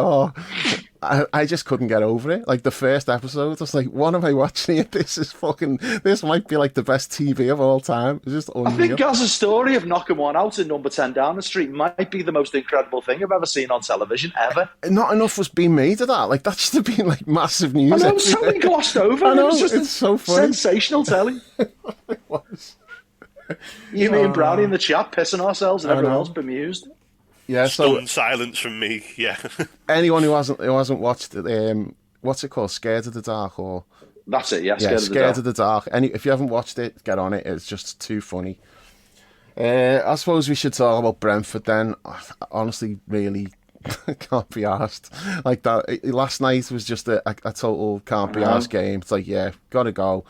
I just couldn't get over it. Like the first episode, I was like, what am I watching here? This might be like the best TV of all time. It's just unreal. I think Gaza's story of knocking one out in number 10 Downing Street might be the most incredible thing I've ever seen on television, ever. Not enough was being made of that. Like, that should have been like massive news. I know, it's totally glossed over. I know, it was just it's so funny. Sensational telling. It was. Me and Brownie in the chat pissing ourselves and everyone else bemused. Yeah, stunned silence from me. Yeah. Anyone who hasn't watched what's it called? Scared of the Dark, or that's it. Yeah, Scared of the Dark. If you haven't watched it, get on it. It's just too funny. I suppose we should talk about Brentford then. Honestly, really can't be arsed. Like that last night was just a total can't be arsed game. It's like, yeah, gotta go.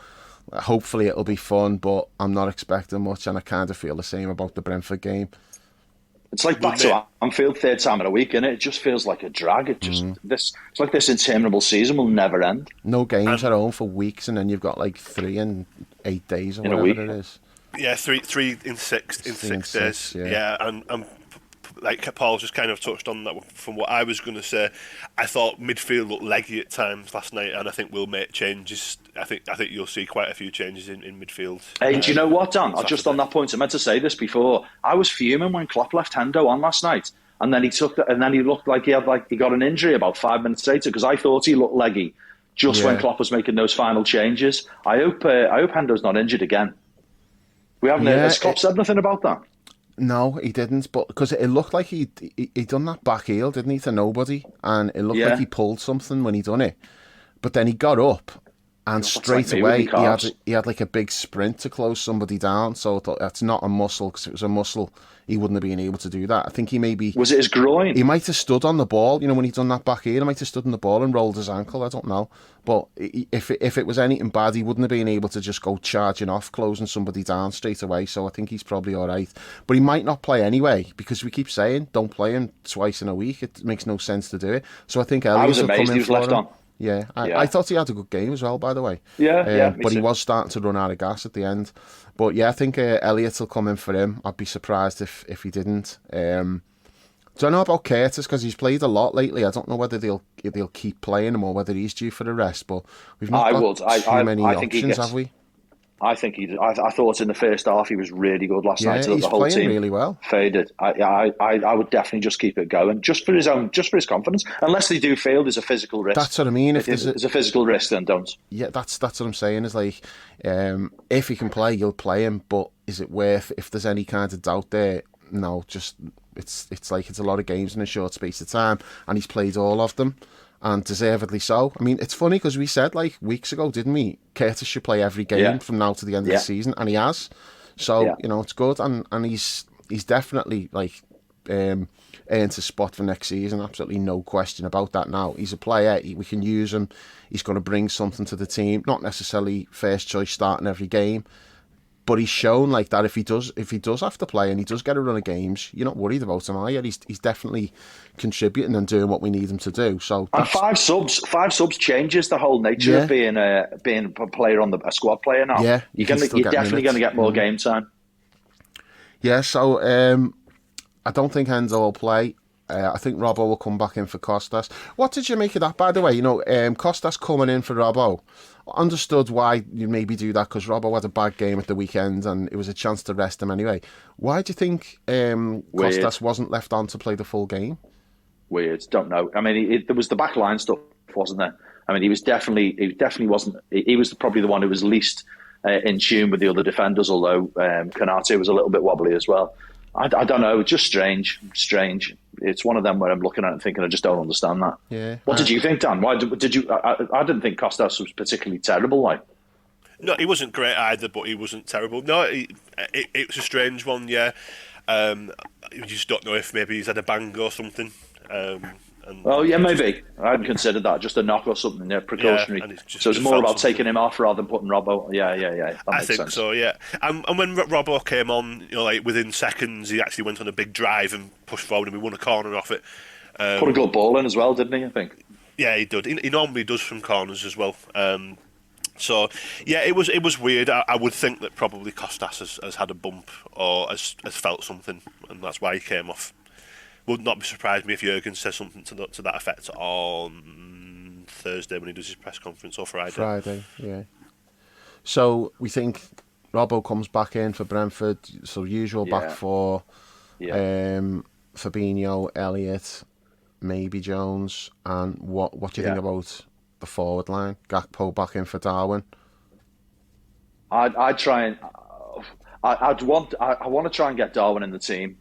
Hopefully it'll be fun, but I'm not expecting much, and I kind of feel the same about the Brentford game. It's like back to Anfield third time in a week, innit? It just feels like a drag. It's like this interminable season will never end. No games at home for weeks, and then you've got like 3 in 8 days or whatever it is. Yeah, three in six days. Yeah, and like Paul just kind of touched on that from what I was going to say. I thought midfield looked leggy at times last night, and I think we'll make changes. I think you'll see quite a few changes in midfield. Hey, do you know what, Dan? Just on that point, I meant to say this before. I was fuming when Klopp left Hendo on last night, and then he looked like he got an injury about 5 minutes later, because I thought he looked leggy just when Klopp was making those final changes. I hope Hendo's not injured again. We haven't. Has Klopp said nothing about that? No, he didn't, but because it looked like he done that back heel, didn't he, to nobody, and it looked like he pulled something when he done it, but then he got up and straight away he had like a big sprint to close somebody down. So that's not a muscle, because if it was a muscle, he wouldn't have been able to do that. I think was it his groin? He might have stood on the ball, when he done that back heel. He might have stood on the ball and rolled his ankle. I don't know, but if it was anything bad, he wouldn't have been able to just go charging off, closing somebody down straight away. So I think he's probably all right, but he might not play anyway, because we keep saying don't play him twice in a week. It makes no sense to do it. So I think Elliott will come in for him. Yeah, I thought he had a good game as well, by the way. But he was starting to run out of gas at the end. But yeah, I think Elliott will come in for him. I'd be surprised if he didn't. Don't know about Curtis, because he's played a lot lately. I don't know whether they'll keep playing him or whether he's due for the rest. But we've not got too many options, have we? I think I thought in the first half he was really good last night. He's the whole playing team really well. Faded. I would definitely just keep it going, just for his confidence. Unless they do feel there's a physical risk. That's what I mean. If there's a physical risk, then don't. Yeah, that's what I'm saying. Is like, if he can play, you'll play him. But is it worth? If there's any kind of doubt there, no. Just it's like it's a lot of games in a short space of time, and he's played all of them. And deservedly so. I mean, it's funny because we said like weeks ago, didn't we? Curtis should play every game from now to the end of the season, and he has. So it's good, and he's definitely like earned his spot for next season. Absolutely no question about that. Now he's a player. We can use him. He's going to bring something to the team. Not necessarily first choice starting every game, but he's shown like that if he does have to play and he does get a run of games, you're not worried about him, are you? He's definitely contributing and doing what we need him to do. So and five subs changes the whole nature of being a player on a squad player now. Yeah, you're definitely going to get more game time. Yeah, so I don't think Hendo will play. I think Robbo will come back in for Costas. What did you make of that, by the way? Costas coming in for Robbo. Understood why you maybe do that, because Robbo had a bad game at the weekend and it was a chance to rest him anyway. Why do you think Costas wasn't left on to play the full game? Weird, don't know. I mean, there was the back line stuff, wasn't there? I mean, he definitely wasn't. He was probably the one who was least in tune with the other defenders, although Konate was a little bit wobbly as well. I don't know, just strange. It's one of them where I'm looking at it and thinking, I just don't understand that. Yeah. What did you think, Dan? Why did you? I didn't think Costas was particularly terrible. Like, no, he wasn't great either, but he wasn't terrible. No, it was a strange one. Yeah, you just don't know if maybe he's had a bang or something. Maybe I hadn't considered that. Just a knock or something, precautionary. Yeah, so it's more about taking him off rather than putting Robbo. Yeah. I think sense. So. Yeah, and when Robbo came on, like within seconds, he actually went on a big drive and pushed forward, and we won a corner off it. Put a good ball in as well, didn't he? I think. Yeah, he did. He normally does from corners as well. So yeah, it was weird. I would think that probably Costas has had a bump or has felt something, and that's why he came off. Would not be surprised me if Jurgen says something to that effect on Thursday when he does his press conference, or Friday. Friday, yeah. So we think Robbo comes back in for Brentford. So usual back four. Yeah. Fabinho, Elliott, maybe Jones. And what do you think about the forward line? Gakpo back in for Darwin. I'd try and. I want to try and get Darwin in the team.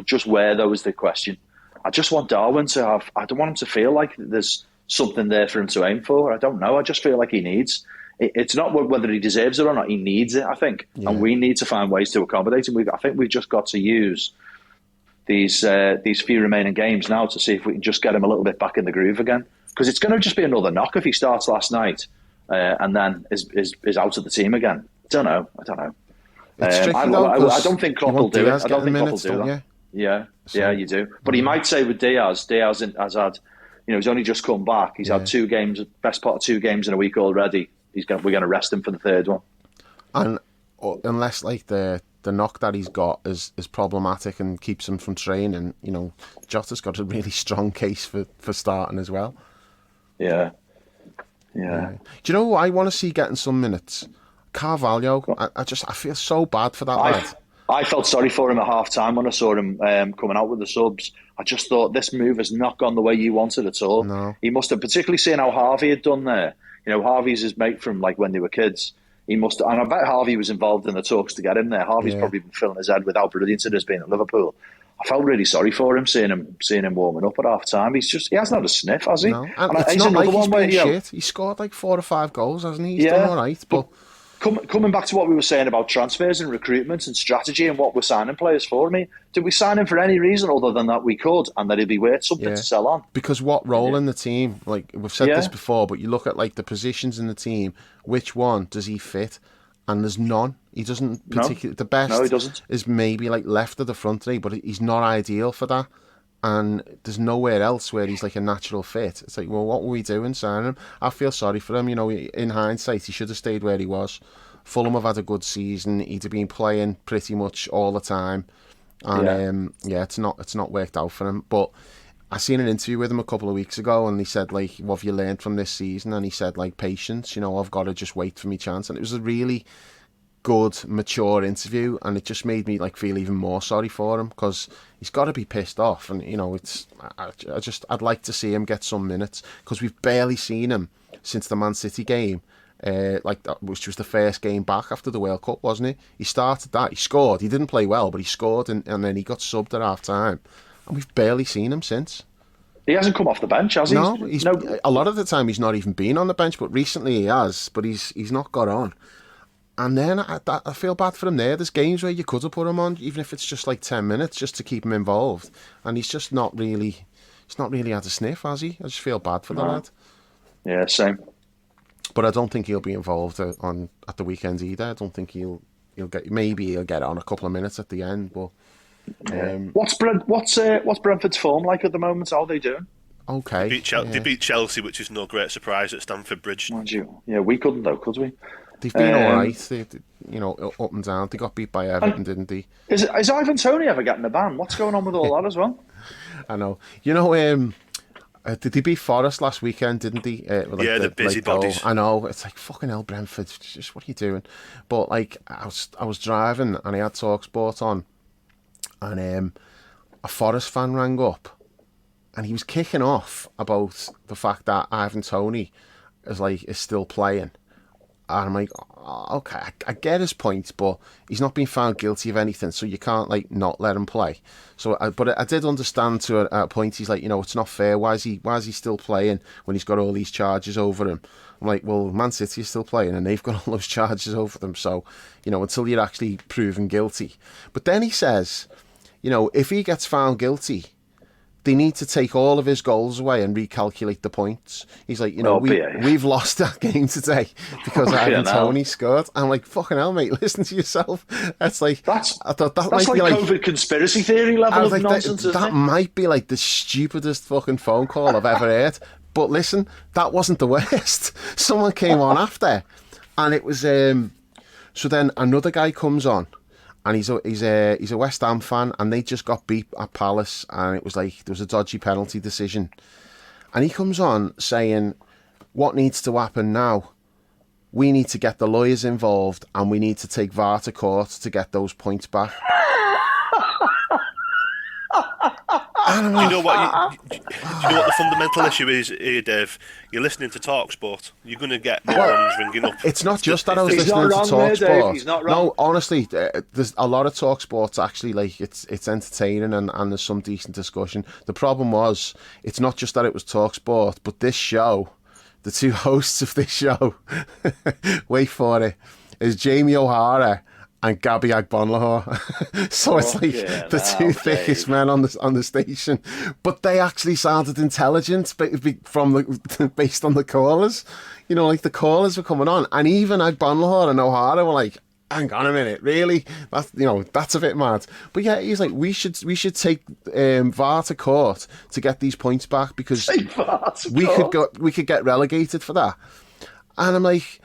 Just where, though, is the question. I just want Darwin to have. I don't want him to feel like there's something there for him to aim for. I don't know. I just feel like he needs. It's not whether he deserves it or not. He needs it, I think, and we need to find ways to accommodate him. I think we've just got to use these few remaining games now to see if we can just get him a little bit back in the groove again. Because it's going to just be another knock if he starts last night and then is out of the team again. I don't know. It's tricky, I don't think Klopp will do it. I don't think Klopp will do that. Yeah, you do. But he might say with Diaz has had, he's only just come back. He's had 2 games, best part of 2 games in a week already. We're going to rest him for the third one. And unless like the the knock that he's got is problematic and keeps him from training, Jota's got a really strong case for starting as well. Yeah. Do you know who I want to see getting some minutes? Carvalho. I feel so bad for that lad. I felt sorry for him at half time when I saw him coming out with the subs. I just thought this move has not gone the way you wanted at all. No. He must have, particularly seeing how Harvey had done there. Harvey's his mate from like when they were kids. He must have, and I bet Harvey was involved in the talks to get him there. Harvey's probably been filling his head with how brilliant it has been at Liverpool. I felt really sorry for him seeing him warming up at half time. He hasn't had a sniff, has he? No, and it's not like he's been shit. He scored like 4 or 5 goals, hasn't he? He's done all right, but coming back to what we were saying about transfers and recruitment and strategy and what we're signing players for, did we sign him for any reason other than that we could and that he'd be worth something to sell on? Because what role in the team, like we've said this before, but you look at like the positions in the team, which one does he fit? And there's none. He doesn't particularly. The best he doesn't. is maybe like left of the front three, but he's not ideal for that. And there's nowhere else where he's like a natural fit. It's like, well, what were we doing signing him? I feel sorry for him. In hindsight, he should have stayed where he was. Fulham have had a good season. He'd have been playing pretty much all the time, and it's not worked out for him. But I seen an interview with him a couple of weeks ago, and he said like, "What have you learned from this season?" And he said like, "Patience. I've got to just wait for my chance." And it was a really good, mature interview, and it just made me like feel even more sorry for him because he's got to be pissed off. And I'd like to see him get some minutes because we've barely seen him since the Man City game. Which was the first game back after the World Cup, wasn't it? He started that, he scored, he didn't play well, but he scored, and then he got subbed at half time, and we've barely seen him since. He hasn't come off the bench, has he? No, a lot of the time he's not even been on the bench, but recently he has, but he's not got on. And then I feel bad for him there. There's games where you could have put him on, even if it's just like 10 minutes, just to keep him involved, and he's not really had a sniff, has he? I just feel bad for the lad. Yeah, same. But I don't think he'll be involved at the weekend either. I don't think he'll get on a couple of minutes at the end. But what's Brentford's form like at the moment? How are they doing? Okay, they beat Chelsea, which is no great surprise at Stamford Bridge. Mind you, we couldn't though, could we? They've been all right. They, up and down. They got beat by Everton, didn't they? Is Ivan Toney ever getting a ban? What's going on with all that as well? I know. Did they beat Forest last weekend, didn't they? The busybodies. I know. It's like, fucking hell, Brentford. Just what are you doing? But like, I was driving and I had TalkSport on, and a Forest fan rang up, and he was kicking off about the fact that Ivan Toney is still playing. And I'm like, okay, I get his point, but he's not been found guilty of anything, so you can't like not let him play. So, but I did understand to a point. He's like, it's not fair. Why is he still playing when he's got all these charges over him? I'm like, well, Man City is still playing, and they've got all those charges over them. So, until you're actually proven guilty. But then he says, if he gets found guilty, they need to take all of his goals away and recalculate the points. He's like, we've lost that game today because Ivan Toney scored. I'm like, fucking hell, mate, listen to yourself. That's like, I thought that might be like COVID conspiracy theory level of nonsense. That might be like the stupidest fucking phone call I've ever heard. But listen, that wasn't the worst. Someone came on after, and it was so then another guy comes on. And he's a West Ham fan, and they just got beat at Palace, and it was like there was a dodgy penalty decision. And he comes on saying, what needs to happen now? We need to get the lawyers involved, and we need to take VAR to court to get those points back. Do you know what the fundamental issue is here, Dave? You're listening to TalkSport. You're going to get morons ringing up. It's not just that I was listening to TalkSport. He's not wrong. No, honestly, there's a lot of TalkSport's actually like it's entertaining and there's some decent discussion. The problem was it's not just that it was TalkSport, but this show, the two hosts of this show, wait for it, is Jamie O'Hara and Gabby Agbonlahor. So it's like the two thickest men on the station, but they actually sounded intelligent based on the callers. Like the callers were coming on, and even Agbonlahor and O'Hara were like, "Hang on a minute, really? That's a bit mad." But yeah, he's like, "We should take VAR to court to get these points back because we could get relegated for that." And I'm like,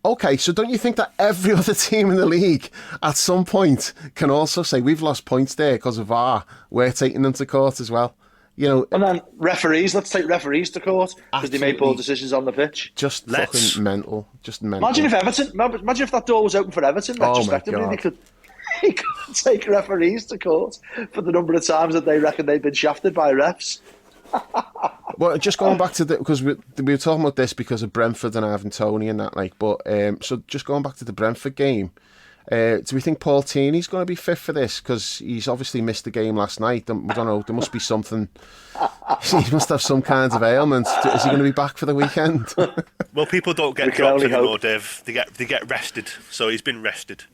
Okay, so don't you think that every other team in the league at some point can also say, we've lost points there because of VAR, we're taking them to court as well? You know, And then referees, let's take referees to court because they made poor Absolutely. decisions on the pitch. just Let's. fucking mental. Just mental. Imagine if that door was open for Everton, Oh my retrospectively, God. they could take referees to court for the number of times that they reckon they've been shafted by refs. Well, just going back to because we were talking about this because of Brentford and Ivan Toney and that, like. But so just going back to the Brentford game, do we think Paul Tierney's going to be fit for this? Because he's obviously missed the game last night. We don't know. There must be something. He must have some kind of ailment. Is he going to be back for the weekend? Well, people don't We get can dropped only anymore, hope. Dave. They get rested. So he's been rested.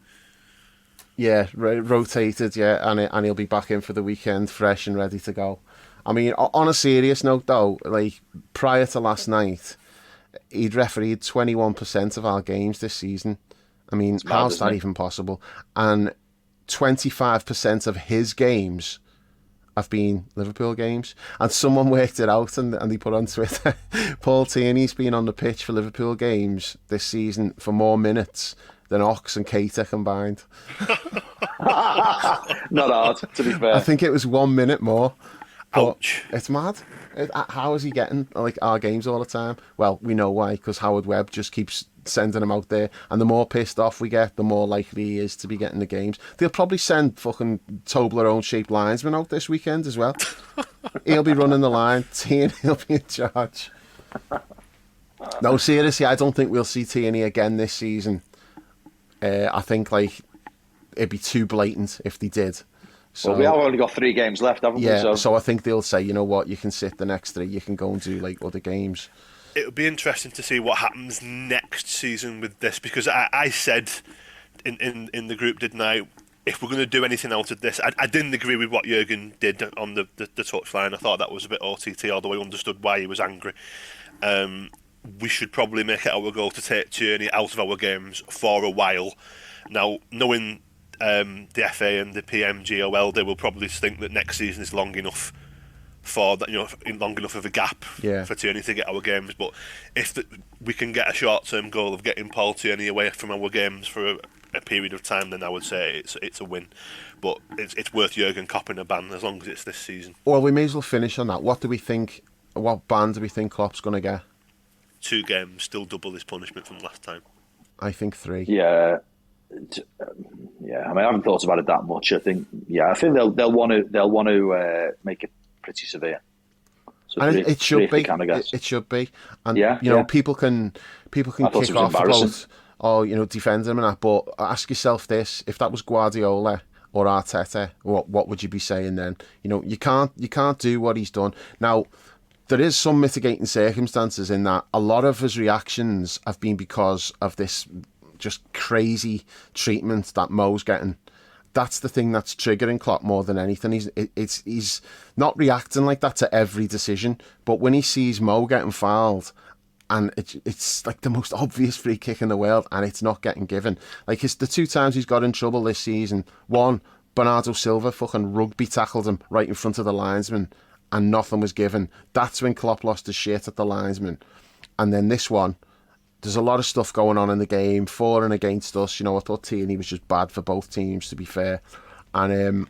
Yeah, rotated. Yeah, and he'll be back in for the weekend, fresh and ready to go. I mean, on a serious note, though, like prior to last night, he'd refereed 21% of our games this season. I mean, mad, how's isn't that it? even possible? And 25% of his games have been Liverpool games. And someone worked it out and they put on Twitter, Paul Tierney's been on the pitch for Liverpool games this season for more minutes than Ox and Keita combined. Not hard, to be fair. I think it was 1 minute more. But Ouch. it's mad. How is he getting like our games all the time? Well, we know why, because Howard Webb just keeps sending him out there, and the more pissed off we get, the more likely he is to be getting the games. They'll probably send fucking Toblerone-shaped linesmen out this weekend as well. He'll be running the line. Tierney will be in charge. No, seriously, I don't think we'll see Tierney again this season. I think like it'd be too blatant if they did. So, Well, we have only got 3 games left, haven't we? yeah, so I think they'll say, you know what, you can sit the next 3, you can go and do like other games. It would be interesting to see what happens next season with this, because I said in the group, didn't I, if we're going to do anything out of this, I didn't agree with what Jurgen did on the touchline. I thought that was a bit OTT, although I understood why he was angry. We should probably make it our goal to take Tierney out of our games for a while. Now, knowing the FA and the PMGOL, they will probably think that next season is long enough for that, long enough of a gap for Tierney to get our games. But if we can get a short-term goal of getting Paul Tierney away from our games for a period of time, then I would say it's a win. But it's worth Jurgen copping a ban as long as it's this season. Well, we may as well finish on that. What ban do we think Klopp's going to get? 2 games, still double his punishment from last time. I think 3. Yeah. Yeah, I mean, I haven't thought about it that much. I think they'll want to make it pretty severe. So And it should be. Can, I guess. It should be. And Yeah. people can I thought kick it was off embarrassing. about defend him and that. But ask yourself this: if that was Guardiola or Arteta, what would you be saying then? You can't do what he's done. Now, there is some mitigating circumstances in that a lot of his reactions have been because of this just crazy treatment that Mo's getting. That's the thing that's triggering Klopp more than anything. He's not reacting like that to every decision, but when he sees Mo getting fouled, and it's like the most obvious free kick in the world, and it's not getting given. Like it's the 2 times he's got in trouble this season. One, Bernardo Silva fucking rugby tackled him right in front of the linesman, and nothing was given. That's when Klopp lost his shit at the linesman. And then this one, there's a lot of stuff going on in the game, for and against us. I thought Tierney was just bad for both teams, to be fair. And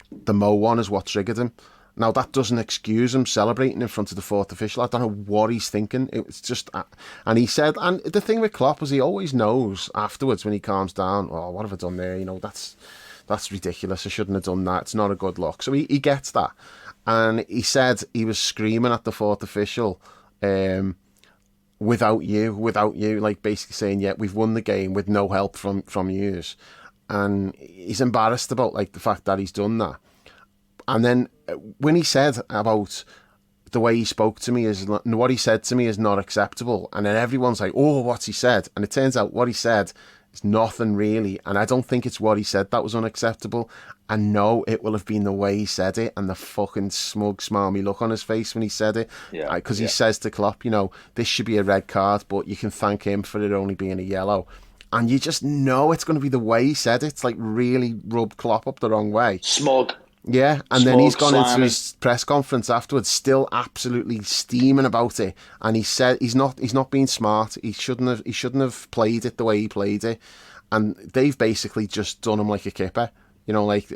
the Mo one is what triggered him. Now, that doesn't excuse him celebrating in front of the 4th official. I don't know what he's thinking. It's just... and he said... And the thing with Klopp is he always knows afterwards when he calms down, oh, what have I done there? That's ridiculous. I shouldn't have done that. It's not a good look. So he gets that. And he said he was screaming at the 4th official... without you, like basically saying, yeah, we've won the game with no help from yous. And he's embarrassed about like the fact that he's done that. And then when he said about the way he spoke to me what he said to me is not acceptable. And then everyone's like, oh, what's he said? And it turns out what he said is nothing really. And I don't think it's what he said that was unacceptable. And no, it will have been the way he said it and the fucking smug, smarmy look on his face when he said it. Yeah. Because he says to Klopp, this should be a red card, but you can thank him for it only being a yellow. And you just know it's going to be the way he said it. It's like really rubbed Klopp up the wrong way. Smug. Yeah, and then he's gone into slimy. his press conference afterwards, still absolutely steaming about it. And he said he's not being smart. He shouldn't have played it the way he played it. And they've basically just done him like a kipper. You know, like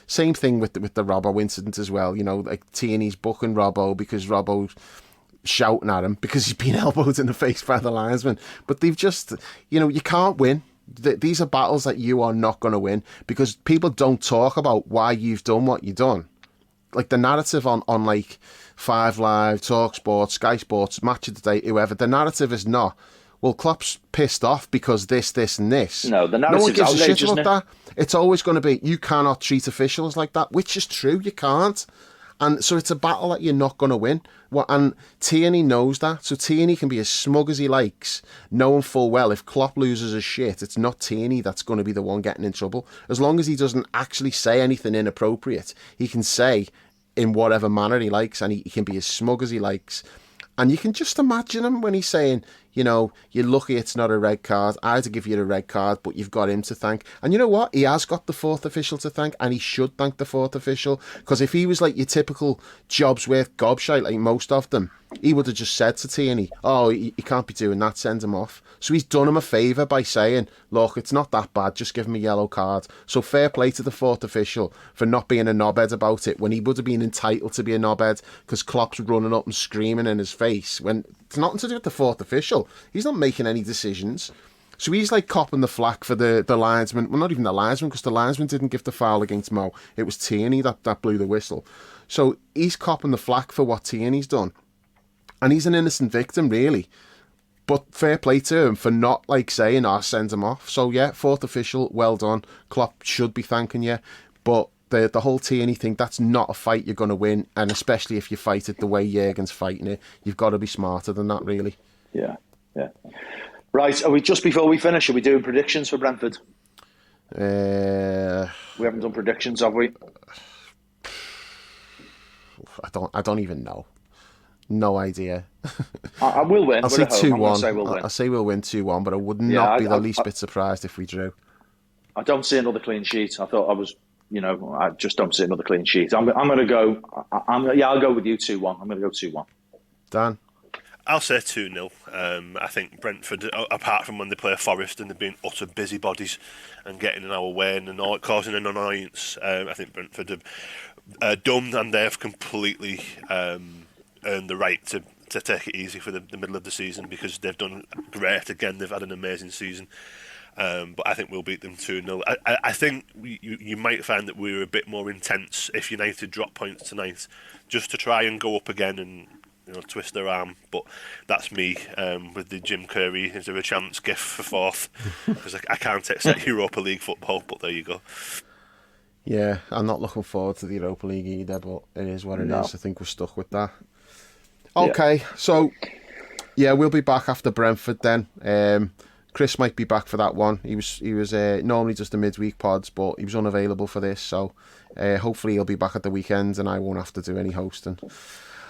same thing with the Robbo incident as well. You know, like Tierney's booking Robbo because Robbo's shouting at him because he's been elbowed in the face by the linesman. But they've just, you know, you can't win. These are battles that you are not going to win because people don't talk about why you've done what you've done. Like the narrative on like 5 Live, Talk Sports, Sky Sports, Match of the Day, whoever, the narrative is not, well, Klopp's pissed off because this, and this. No, the no one narrative's gives a shit outrageous, about that. It's always going to be, you cannot treat officials like that, which is true, you can't. And so it's a battle that you're not going to win. And Tierney knows that. So Tierney can be as smug as he likes, knowing full well if Klopp loses his shit, it's not Tierney that's going to be the one getting in trouble. As long as he doesn't actually say anything inappropriate, he can say in whatever manner he likes, and he can be as smug as he likes. And you can just imagine him when he's saying, you know, you're lucky it's not a red card. I had to give you the red card, but you've got him to thank. And you know what? He has got the 4th official to thank, and he should thank the 4th official. Because if he was like your typical jobs worth gobshite, like most of them, he would have just said to Tierney, oh, he can't be doing that, send him off. So he's done him a favour by saying, look, it's not that bad, just give him a yellow card. So fair play to the 4th official for not being a knobhead about it when he would have been entitled to be a knobhead because Klopp's running up and screaming in his face when it's nothing to do with the 4th official. He's not making any decisions. So he's like copping the flack for the linesman. Well, not even the linesman, because the linesman didn't give the foul against Mo. It was Tierney that blew the whistle. So he's copping the flack for what Tierney's done. And he's an innocent victim, really. But fair play to him for not like saying, oh, send him off. So yeah, 4th official, well done. Klopp should be thanking you. But the whole Tierney thing, that's not a fight you're going to win. And especially if you fight it the way Jurgen's fighting it, you've got to be smarter than that, really. Yeah. Right, are we just before we finish, are we doing predictions for Brentford? We haven't done predictions, have we? I don't even know. No idea. I will win. I'll say 2-1. I'll say we'll win 2-1, but I would not be the least bit surprised if we drew. I don't see another clean sheet. I thought I was, I just don't see another clean sheet. I'm going to go. I'll go with you 2-1. I'm going to go 2-1. Dan? I'll say 2-0. I think Brentford, apart from when they play Forest and they're being utter busybodies and getting in our way and causing an annoyance, I think Brentford have done, and they have completely earned the right to take it easy for the middle of the season because they've done great. Again, they've had an amazing season. But I think we'll beat them 2-0. I think you might find that we were a bit more intense if United drop points tonight, just to try and go up again and twist their arm. But that's me with the Jim Curry, is there a chance gif for 4th? Because I can't accept Europa League football, but there you go. Yeah, I'm not looking forward to the Europa League either, but it is what it is. I think we're stuck with that. Okay, so yeah, we'll be back after Brentford then. Chris might be back for that one. He was normally just the midweek pods, but he was unavailable for this, so hopefully he'll be back at the weekend and I won't have to do any hosting.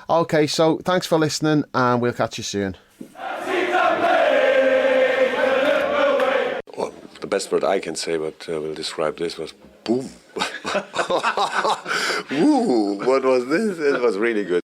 Okay, so thanks for listening and we'll catch you soon. Well, the best word I can say, but will describe this, was boom. Ooh, what was this? It was really good.